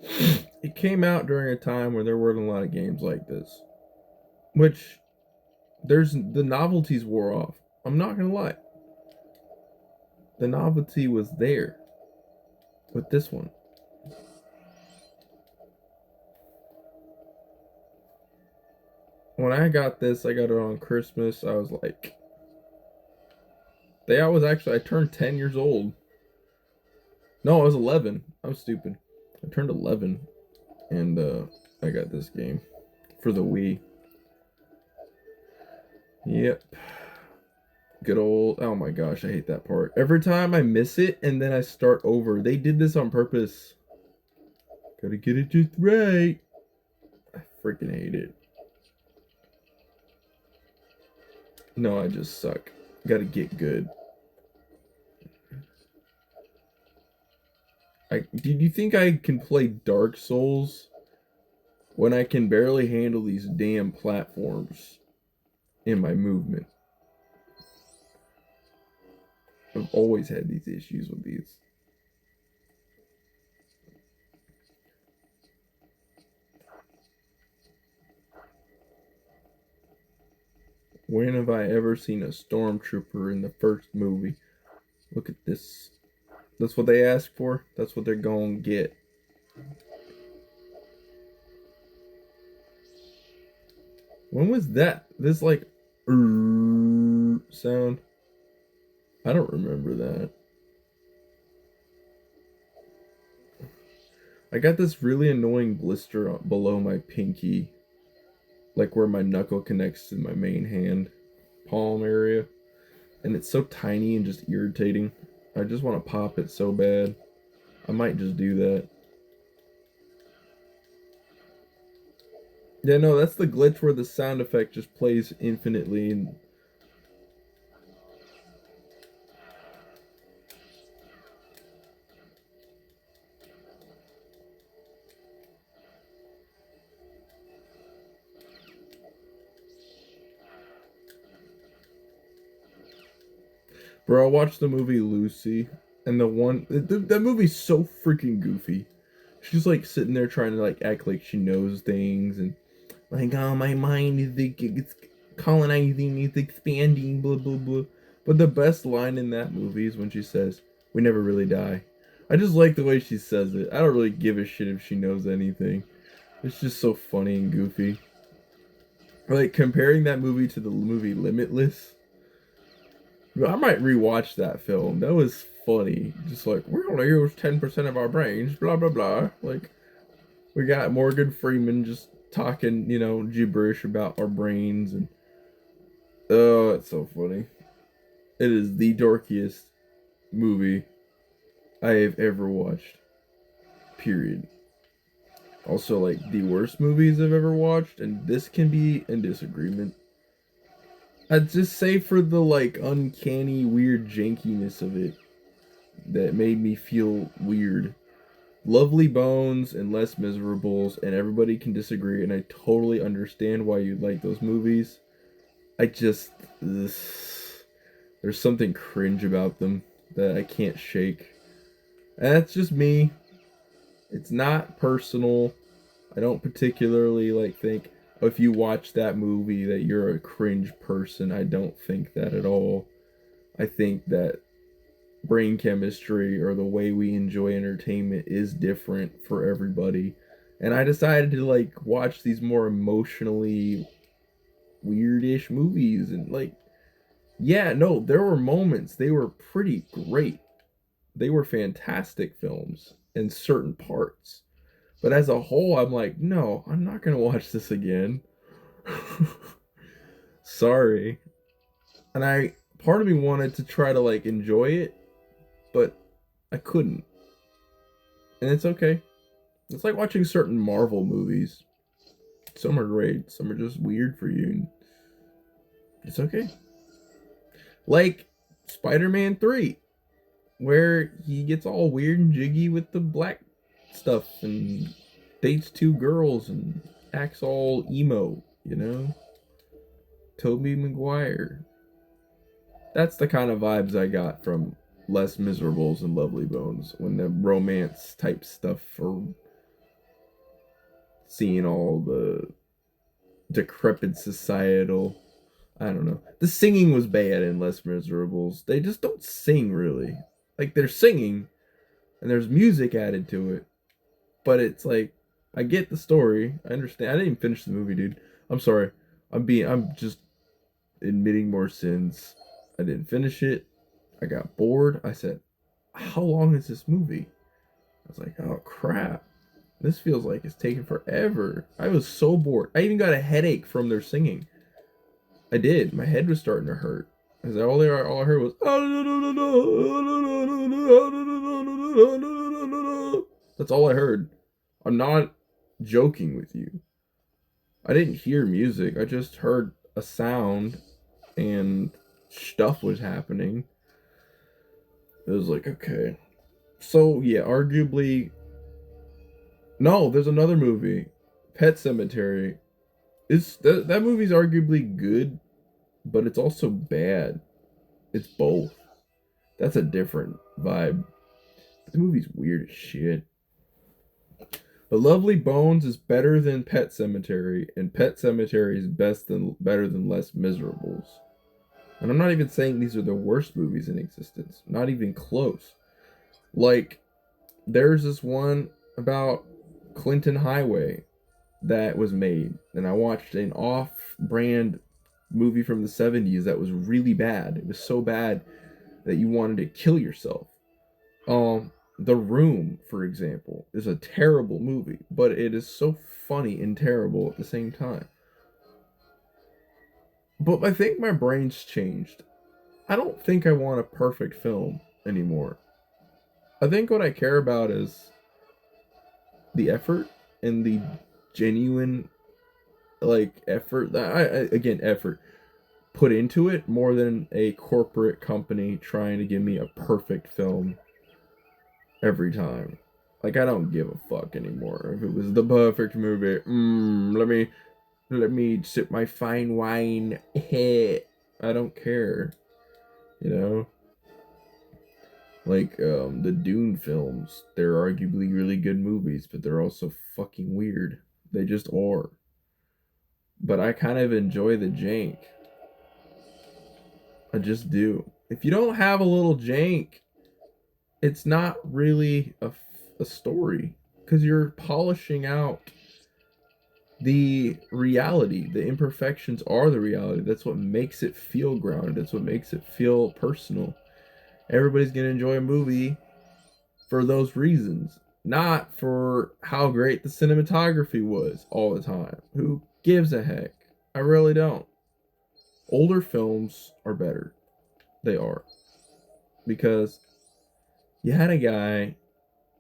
it came out during a time where there weren't a lot of games like this. Which there's the novelties wore off. I'm not gonna lie. The novelty was there with this one. when I got this, I got it on Christmas. I was like, I was actually, I turned 10 years old. No, I was 11. I was stupid. I turned 11 and I got this game for the Wii. Yep. Good old, oh my gosh, I hate that part. Every time I miss it and then I start over. They did this on purpose. Gotta get it just right. I freaking hate it. No, I just suck. Gotta get good. Do you think I can play Dark Souls when I can barely handle these damn platforms in my movement? I've always had these issues with these. When have I ever seen a stormtrooper in the first movie? Look at this. That's what they ask for. That's what they're gonna get. When was that? This like sound? I don't remember that. I got this really annoying blister below my pinky, like where my knuckle connects to my main hand palm area, and it's so tiny and just irritating. I just want to pop it so bad. I might just do that. Yeah, no, that's the glitch where the sound effect just plays infinitely and bro, I watched the movie Lucy, and that movie's so freaking goofy. She's like sitting there trying to like act like she knows things and like, oh, my mind is like it's colonizing, it's expanding, blah blah blah. But the best line in that movie is when she says, "We never really die." I just like the way she says it. I don't really give a shit if she knows anything. It's just so funny and goofy. Like comparing that movie to the movie Limitless. I might rewatch that film. That was funny. Just like we're gonna use 10% of our brains, blah blah blah. Like we got Morgan Freeman just talking, gibberish about our brains and oh, it's so funny. It is the dorkiest movie I have ever watched. Period. Also, like the worst movies I've ever watched, and this can be in disagreement. I'd just say for the like uncanny, weird jankiness of it that made me feel weird. Lovely Bones and Les Miserables, and everybody can disagree, and I totally understand why you like those movies. I just there's something cringe about them that I can't shake. And that's just me. It's not personal. I don't particularly like think if you watch that movie that you're a cringe person. I don't think that at all. I think that brain chemistry or the way we enjoy entertainment is different for everybody. And I decided to like watch these more emotionally weirdish movies and like yeah, no, there were moments. They were pretty great. They were fantastic films in certain parts. But as a whole, I'm like, no, I'm not going to watch this again. Sorry. And part of me wanted to try to like enjoy it, but I couldn't. And it's okay. It's like watching certain Marvel movies. Some are great, some are just weird for you. It's okay. Like Spider-Man 3, where he gets all weird and jiggy with the black stuff and dates two girls and acts all emo. Tobey Maguire. That's the kind of vibes I got from Les Miserables and Lovely Bones when the romance type stuff or seeing all the decrepit societal. I don't know. The singing was bad in Les Miserables. They just don't sing really. Like they're singing and there's music added to it. But it's like I get the story. I understand. I didn't even finish the movie, dude. I'm sorry. I'm just admitting more sins. I didn't finish it. I got bored. I said, how long is this movie? I was like, oh crap. This feels like it's taking forever. I was so bored. I even got a headache from their singing. I did. My head was starting to hurt. Because all I heard was that's all I heard. I'm not joking with you. I didn't hear music. I just heard a sound and stuff was happening. It was like, okay. So, yeah, arguably. No, there's another movie, Pet Cemetery. That movie's arguably good, but it's also bad. It's both. That's a different vibe. The movie's weird as shit. But Lovely Bones is better than Pet Cemetery, and Pet Cemetery is better than Les Miserables. And I'm not even saying these are the worst movies in existence. Not even close. Like, there's this one about Clinton Highway that was made, and I watched an off-brand movie from the 70s that was really bad. It was so bad that you wanted to kill yourself. The Room, for example, is a terrible movie, but it is so funny and terrible at the same time. But I think my brain's changed. I don't think I want a perfect film anymore. I think what I care about is the effort and the genuine effort that again effort put into it more than a corporate company trying to give me a perfect film every time. Like, I don't give a fuck anymore if it was the perfect movie. Let me sip my fine wine. I don't care. You know? Like, the Dune films, they're arguably really good movies, but they're also fucking weird. They just are. But I kind of enjoy the jank. I just do. If you don't have a little jank, it's not really a story. Because you're polishing out the reality. The imperfections are the reality. That's what makes it feel grounded. That's what makes it feel personal. Everybody's going to enjoy a movie for those reasons, not for how great the cinematography was all the time. Who gives a heck? I really don't. Older films are better. They are. Because you had a guy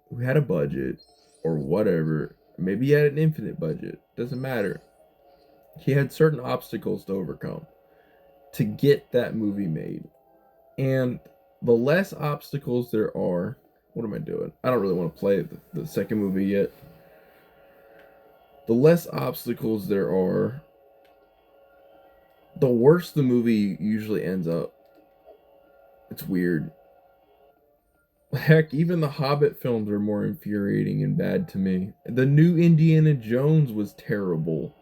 who had a budget or whatever. Maybe he had an infinite budget. Doesn't matter. He had certain obstacles to overcome to get that movie made. And the less obstacles there are, what am I doing? I don't really want to play the second movie yet. The less obstacles there are, the worse the movie usually ends up. It's weird. Heck, even the Hobbit films are more infuriating and bad to me. The new Indiana Jones was terrible.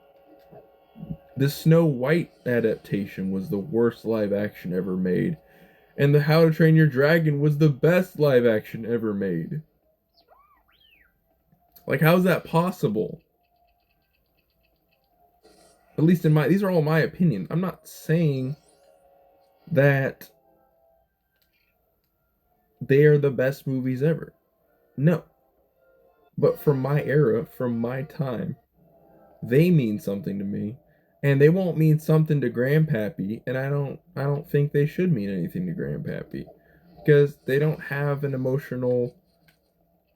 The Snow White adaptation was the worst live action ever made. And the How to Train Your Dragon was the best live action ever made. Like, how's that possible? At least these are all my opinions. I'm not saying that they are the best movies ever. No. But from my era, from my time, they mean something to me. And they won't mean something to Grandpappy, and I don't think they should mean anything to Grandpappy. Because they don't have an emotional,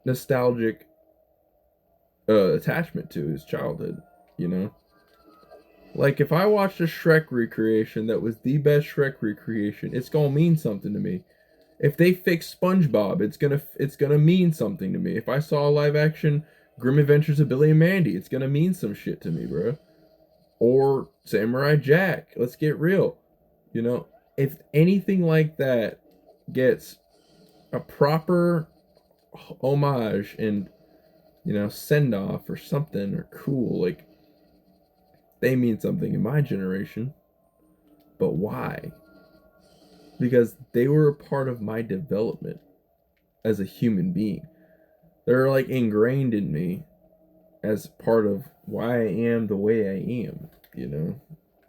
nostalgic attachment to his childhood, you know? Like, if I watched a Shrek recreation that was the best Shrek recreation, it's gonna mean something to me. If they fix SpongeBob, it's gonna mean something to me. If I saw a live action Grim Adventures of Billy and Mandy, it's gonna mean some shit to me, bro. Or Samurai Jack. Let's get real. You know, if anything like that gets a proper homage and, send off or something or cool, like, they mean something in my generation. But why? Because they were a part of my development as a human being. They're like ingrained in me as part of why I am the way I am, you know?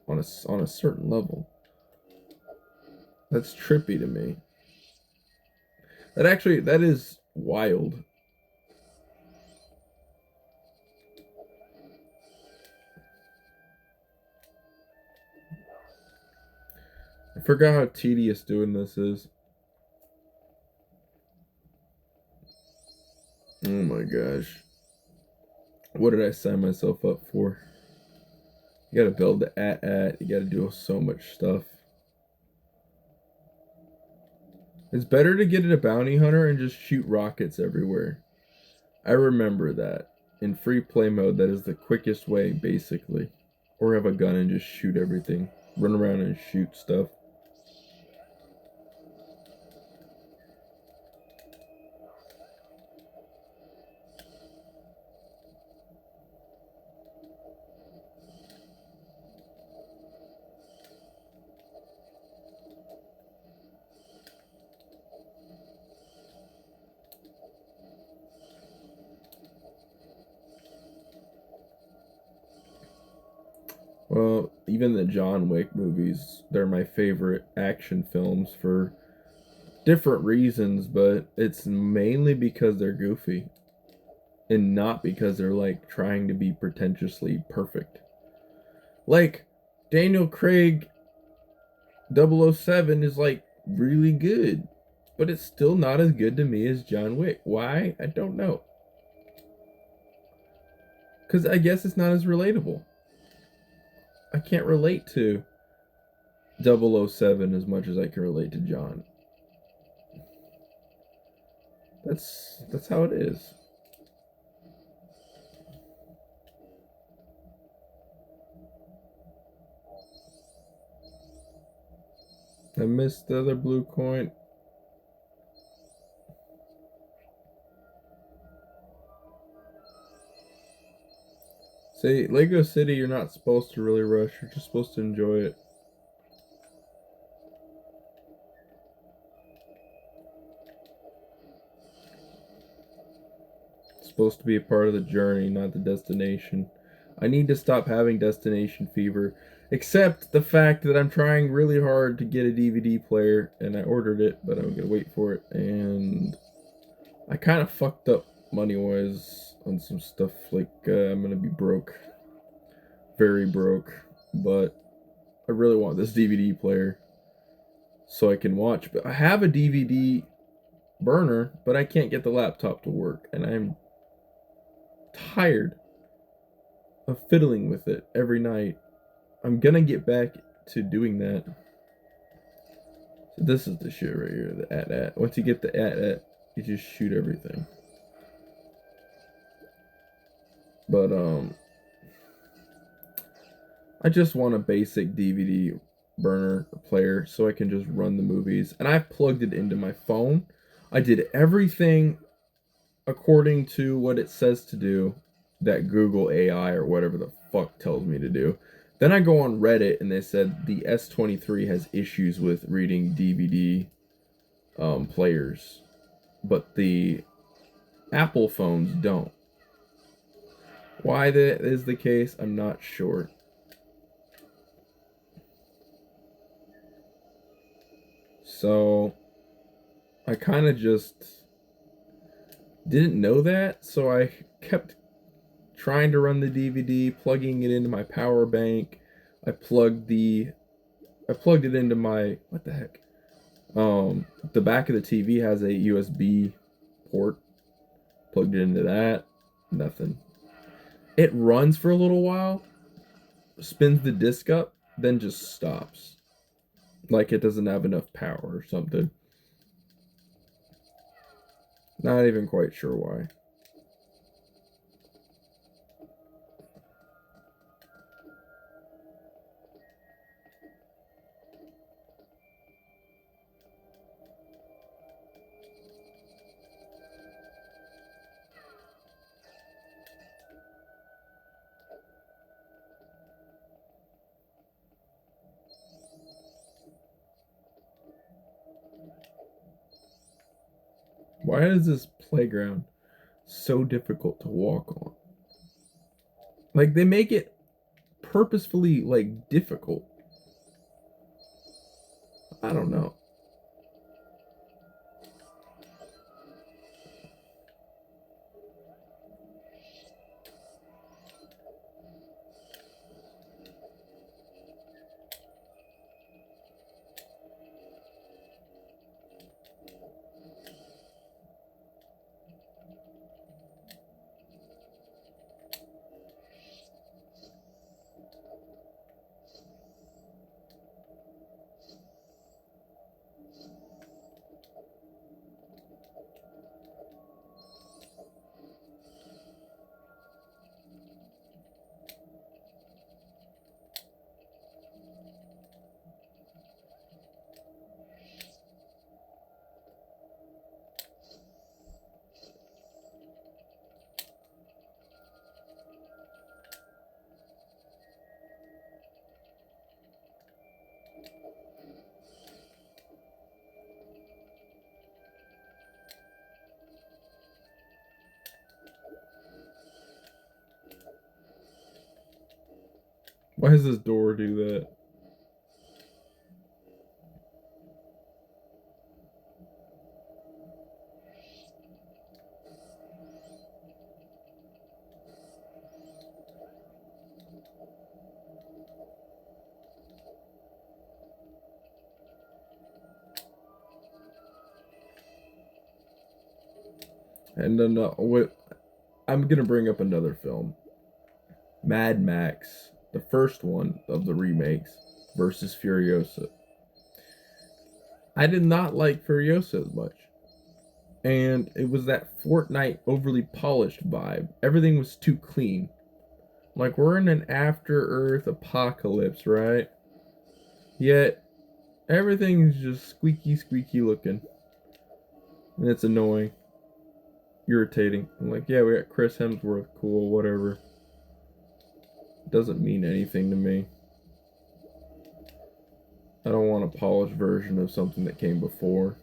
on a certain level. That's trippy to me. That is wild. I forgot how tedious doing this is. Oh my gosh. What did I sign myself up for? You gotta build the at. You gotta do so much stuff. It's better to get it a bounty hunter and just shoot rockets everywhere. I remember that. In free play mode, that is the quickest way, basically. Or have a gun and just shoot everything. Run around and shoot stuff. Well, even the John Wick movies, they're my favorite action films for different reasons, but it's mainly because they're goofy and not because they're like trying to be pretentiously perfect. Like Daniel Craig 007 is like really good, but it's still not as good to me as John Wick. Why? I don't know. Cuz I guess it's not as relatable. I can't relate to 007 as much as I can relate to John. That's how it is. I missed the other blue coin. See, Lego City, you're not supposed to really rush. You're just supposed to enjoy it. It's supposed to be a part of the journey, not the destination. I need to stop having destination fever. Except the fact that I'm trying really hard to get a DVD player, and I ordered it, but I'm gonna wait for it. And I kind of fucked up money wise on some stuff. Like I'm gonna be broke, very broke. But I really want this DVD player so I can watch. But I have a DVD burner, but I can't get the laptop to work, and I'm tired of fiddling with it every night. I'm gonna get back to doing that. So this is the shit right here, the at. Once you get the at, you just shoot everything. But I just want a basic DVD burner player so I can just run the movies. And I've plugged it into my phone. I did everything according to what it says to do that Google AI or whatever the fuck tells me to do. Then I go on Reddit and they said the S23 has issues with reading DVD players, but the Apple phones don't. Why that is the case, I'm not sure. So I kind of just didn't know that, so I kept trying to run the DVD, plugging it into my power bank. I plugged it into my what the heck? The back of the TV has a USB port. Plugged it into that. Nothing. It runs for a little while, spins the disc up, then just stops. Like it doesn't have enough power or something. Not even quite sure why. Why is this playground so difficult to walk on? Like they make it purposefully like difficult. I don't know. Why does this door do that? And then I'm gonna bring up another film, Mad Max, the first one of the remakes versus Furiosa. I did not like Furiosa as much, and it was that Fortnite overly polished vibe. Everything was too clean. Like we're in an After Earth apocalypse, right? Yet everything is just squeaky looking, and it's annoying, irritating. I'm like, yeah, we got Chris Hemsworth, cool, whatever. Doesn't mean anything to me. I don't want a polished version of something that came before.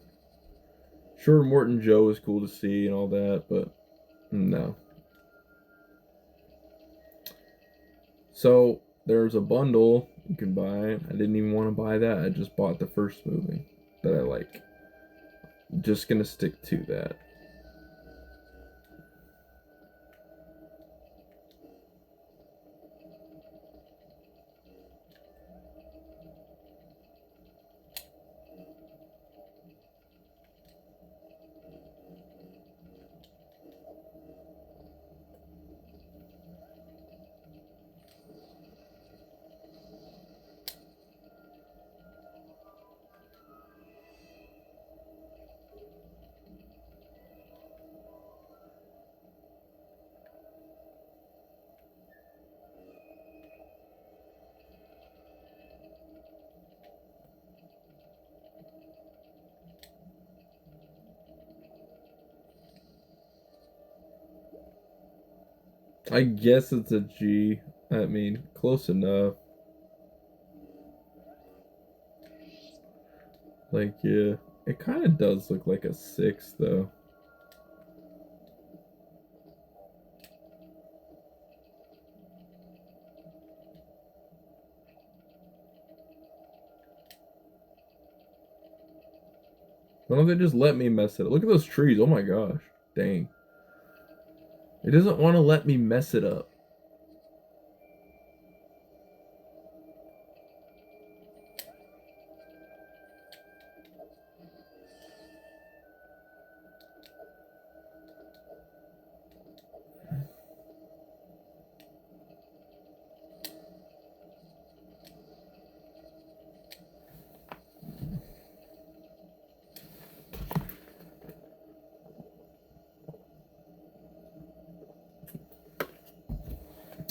Sure, Morton Joe is cool to see and all that, but no. So there's a bundle you can buy. I didn't even want to buy that. I just bought the first movie that I like. I'm just gonna stick to that. I guess it's a G. I mean, close enough. Like, yeah. It kind of does look like a 6, though. Why don't they just let me mess it up? Look at those trees. Oh my gosh. Dang. It doesn't want to let me mess it up.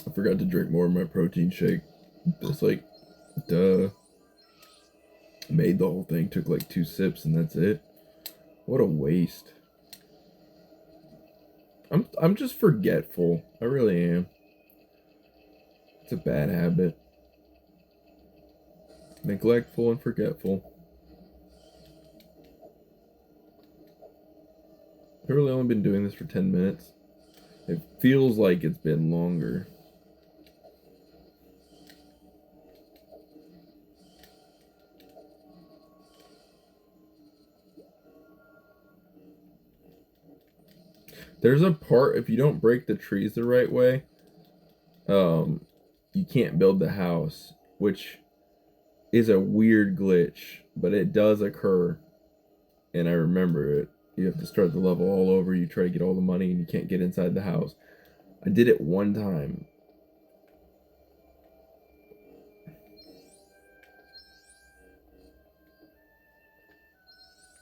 I forgot to drink more of my protein shake. It's like, duh. Made the whole thing, took like 2 sips, and that's it. What a waste. I'm just forgetful. I really am. It's a bad habit. Neglectful and forgetful. I've really only been doing this for 10 minutes. It feels like it's been longer. There's a part, if you don't break the trees the right way, um, you can't build the house, which is a weird glitch, but it does occur, and I remember it. You have to start the level all over. You try to get all the money, and you can't get inside the house. I did it one time.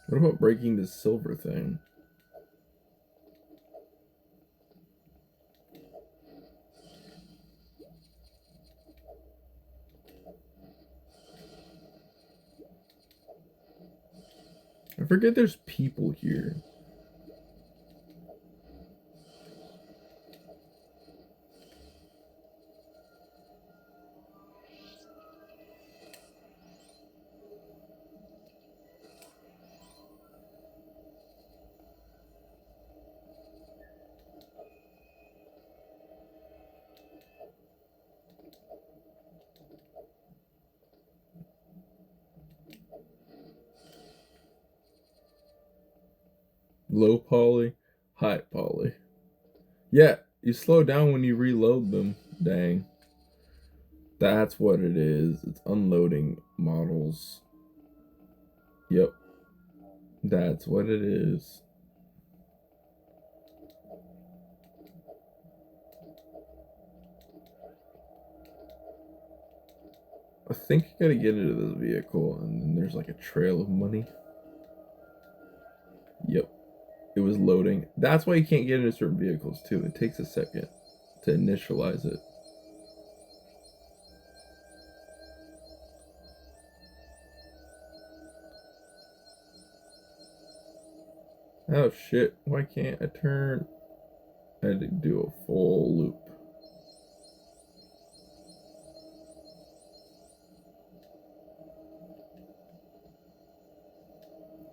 What about breaking this silver thing? I forget there's people here. Low poly, high poly. Yeah, you slow down when you reload them. Dang. That's what it is. It's unloading models. Yep. That's what it is. I think you gotta get into this vehicle, and then there's like a trail of money. Yep. It was loading. That's why you can't get into certain vehicles, too. It takes a second to initialize it. Oh shit, why can't I turn? I had to do a full loop.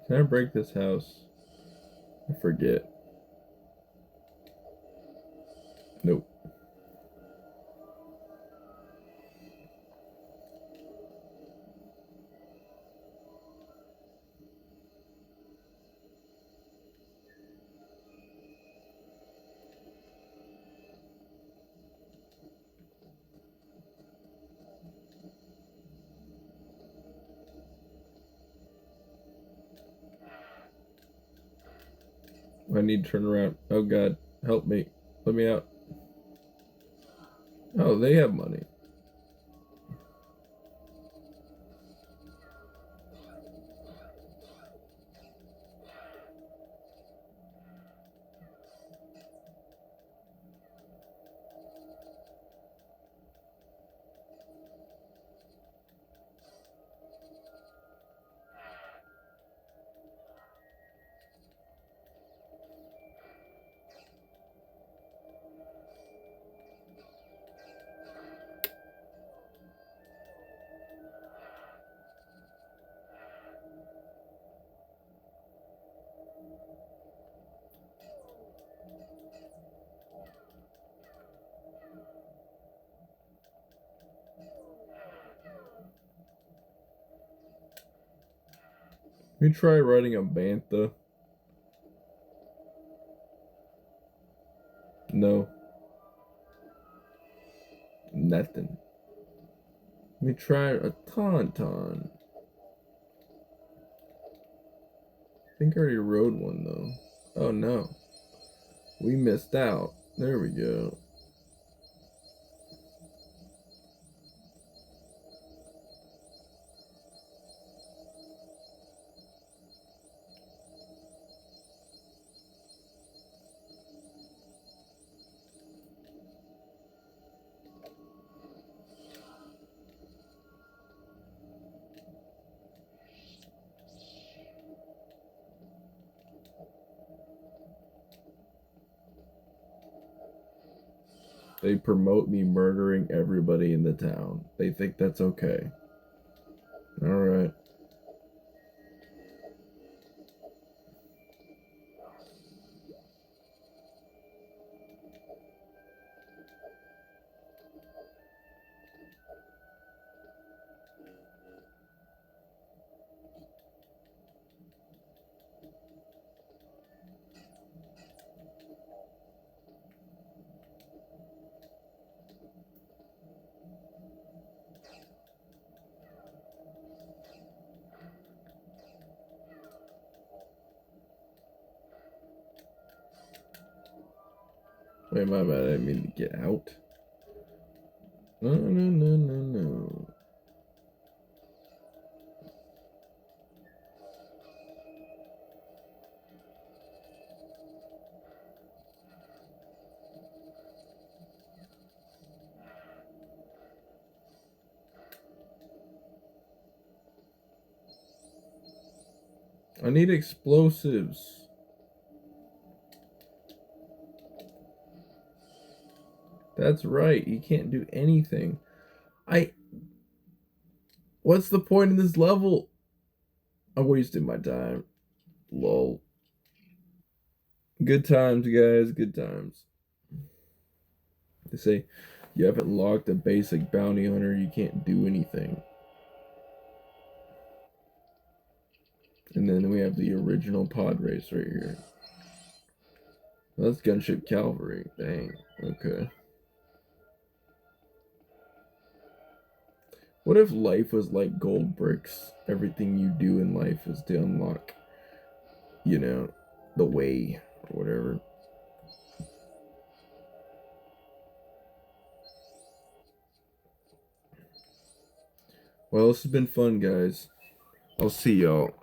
Can I break this house? I forget. Nope. I need to turn around. Oh god, help me. Let me out. Oh, they have money. Let me try riding a bantha. No. Nothing. Let me try a tauntaun. I think I already rode one though. Oh no. We missed out. There we go. They promote me murdering everybody in the town. They think that's okay. Alright. Wait, my bad. I didn't mean to get out. No, no, no, no, no. I need explosives. That's right. You can't do anything. What's the point in this level? I wasted my time. Lol. Good times, guys. Good times. They say you haven't locked a basic bounty hunter, you can't do anything. And then we have the original pod race right here. That's Gunship Cavalry. Dang. Okay. What if life was like gold bricks? Everything you do in life is to unlock, the way or whatever. Well, this has been fun, guys. I'll see y'all.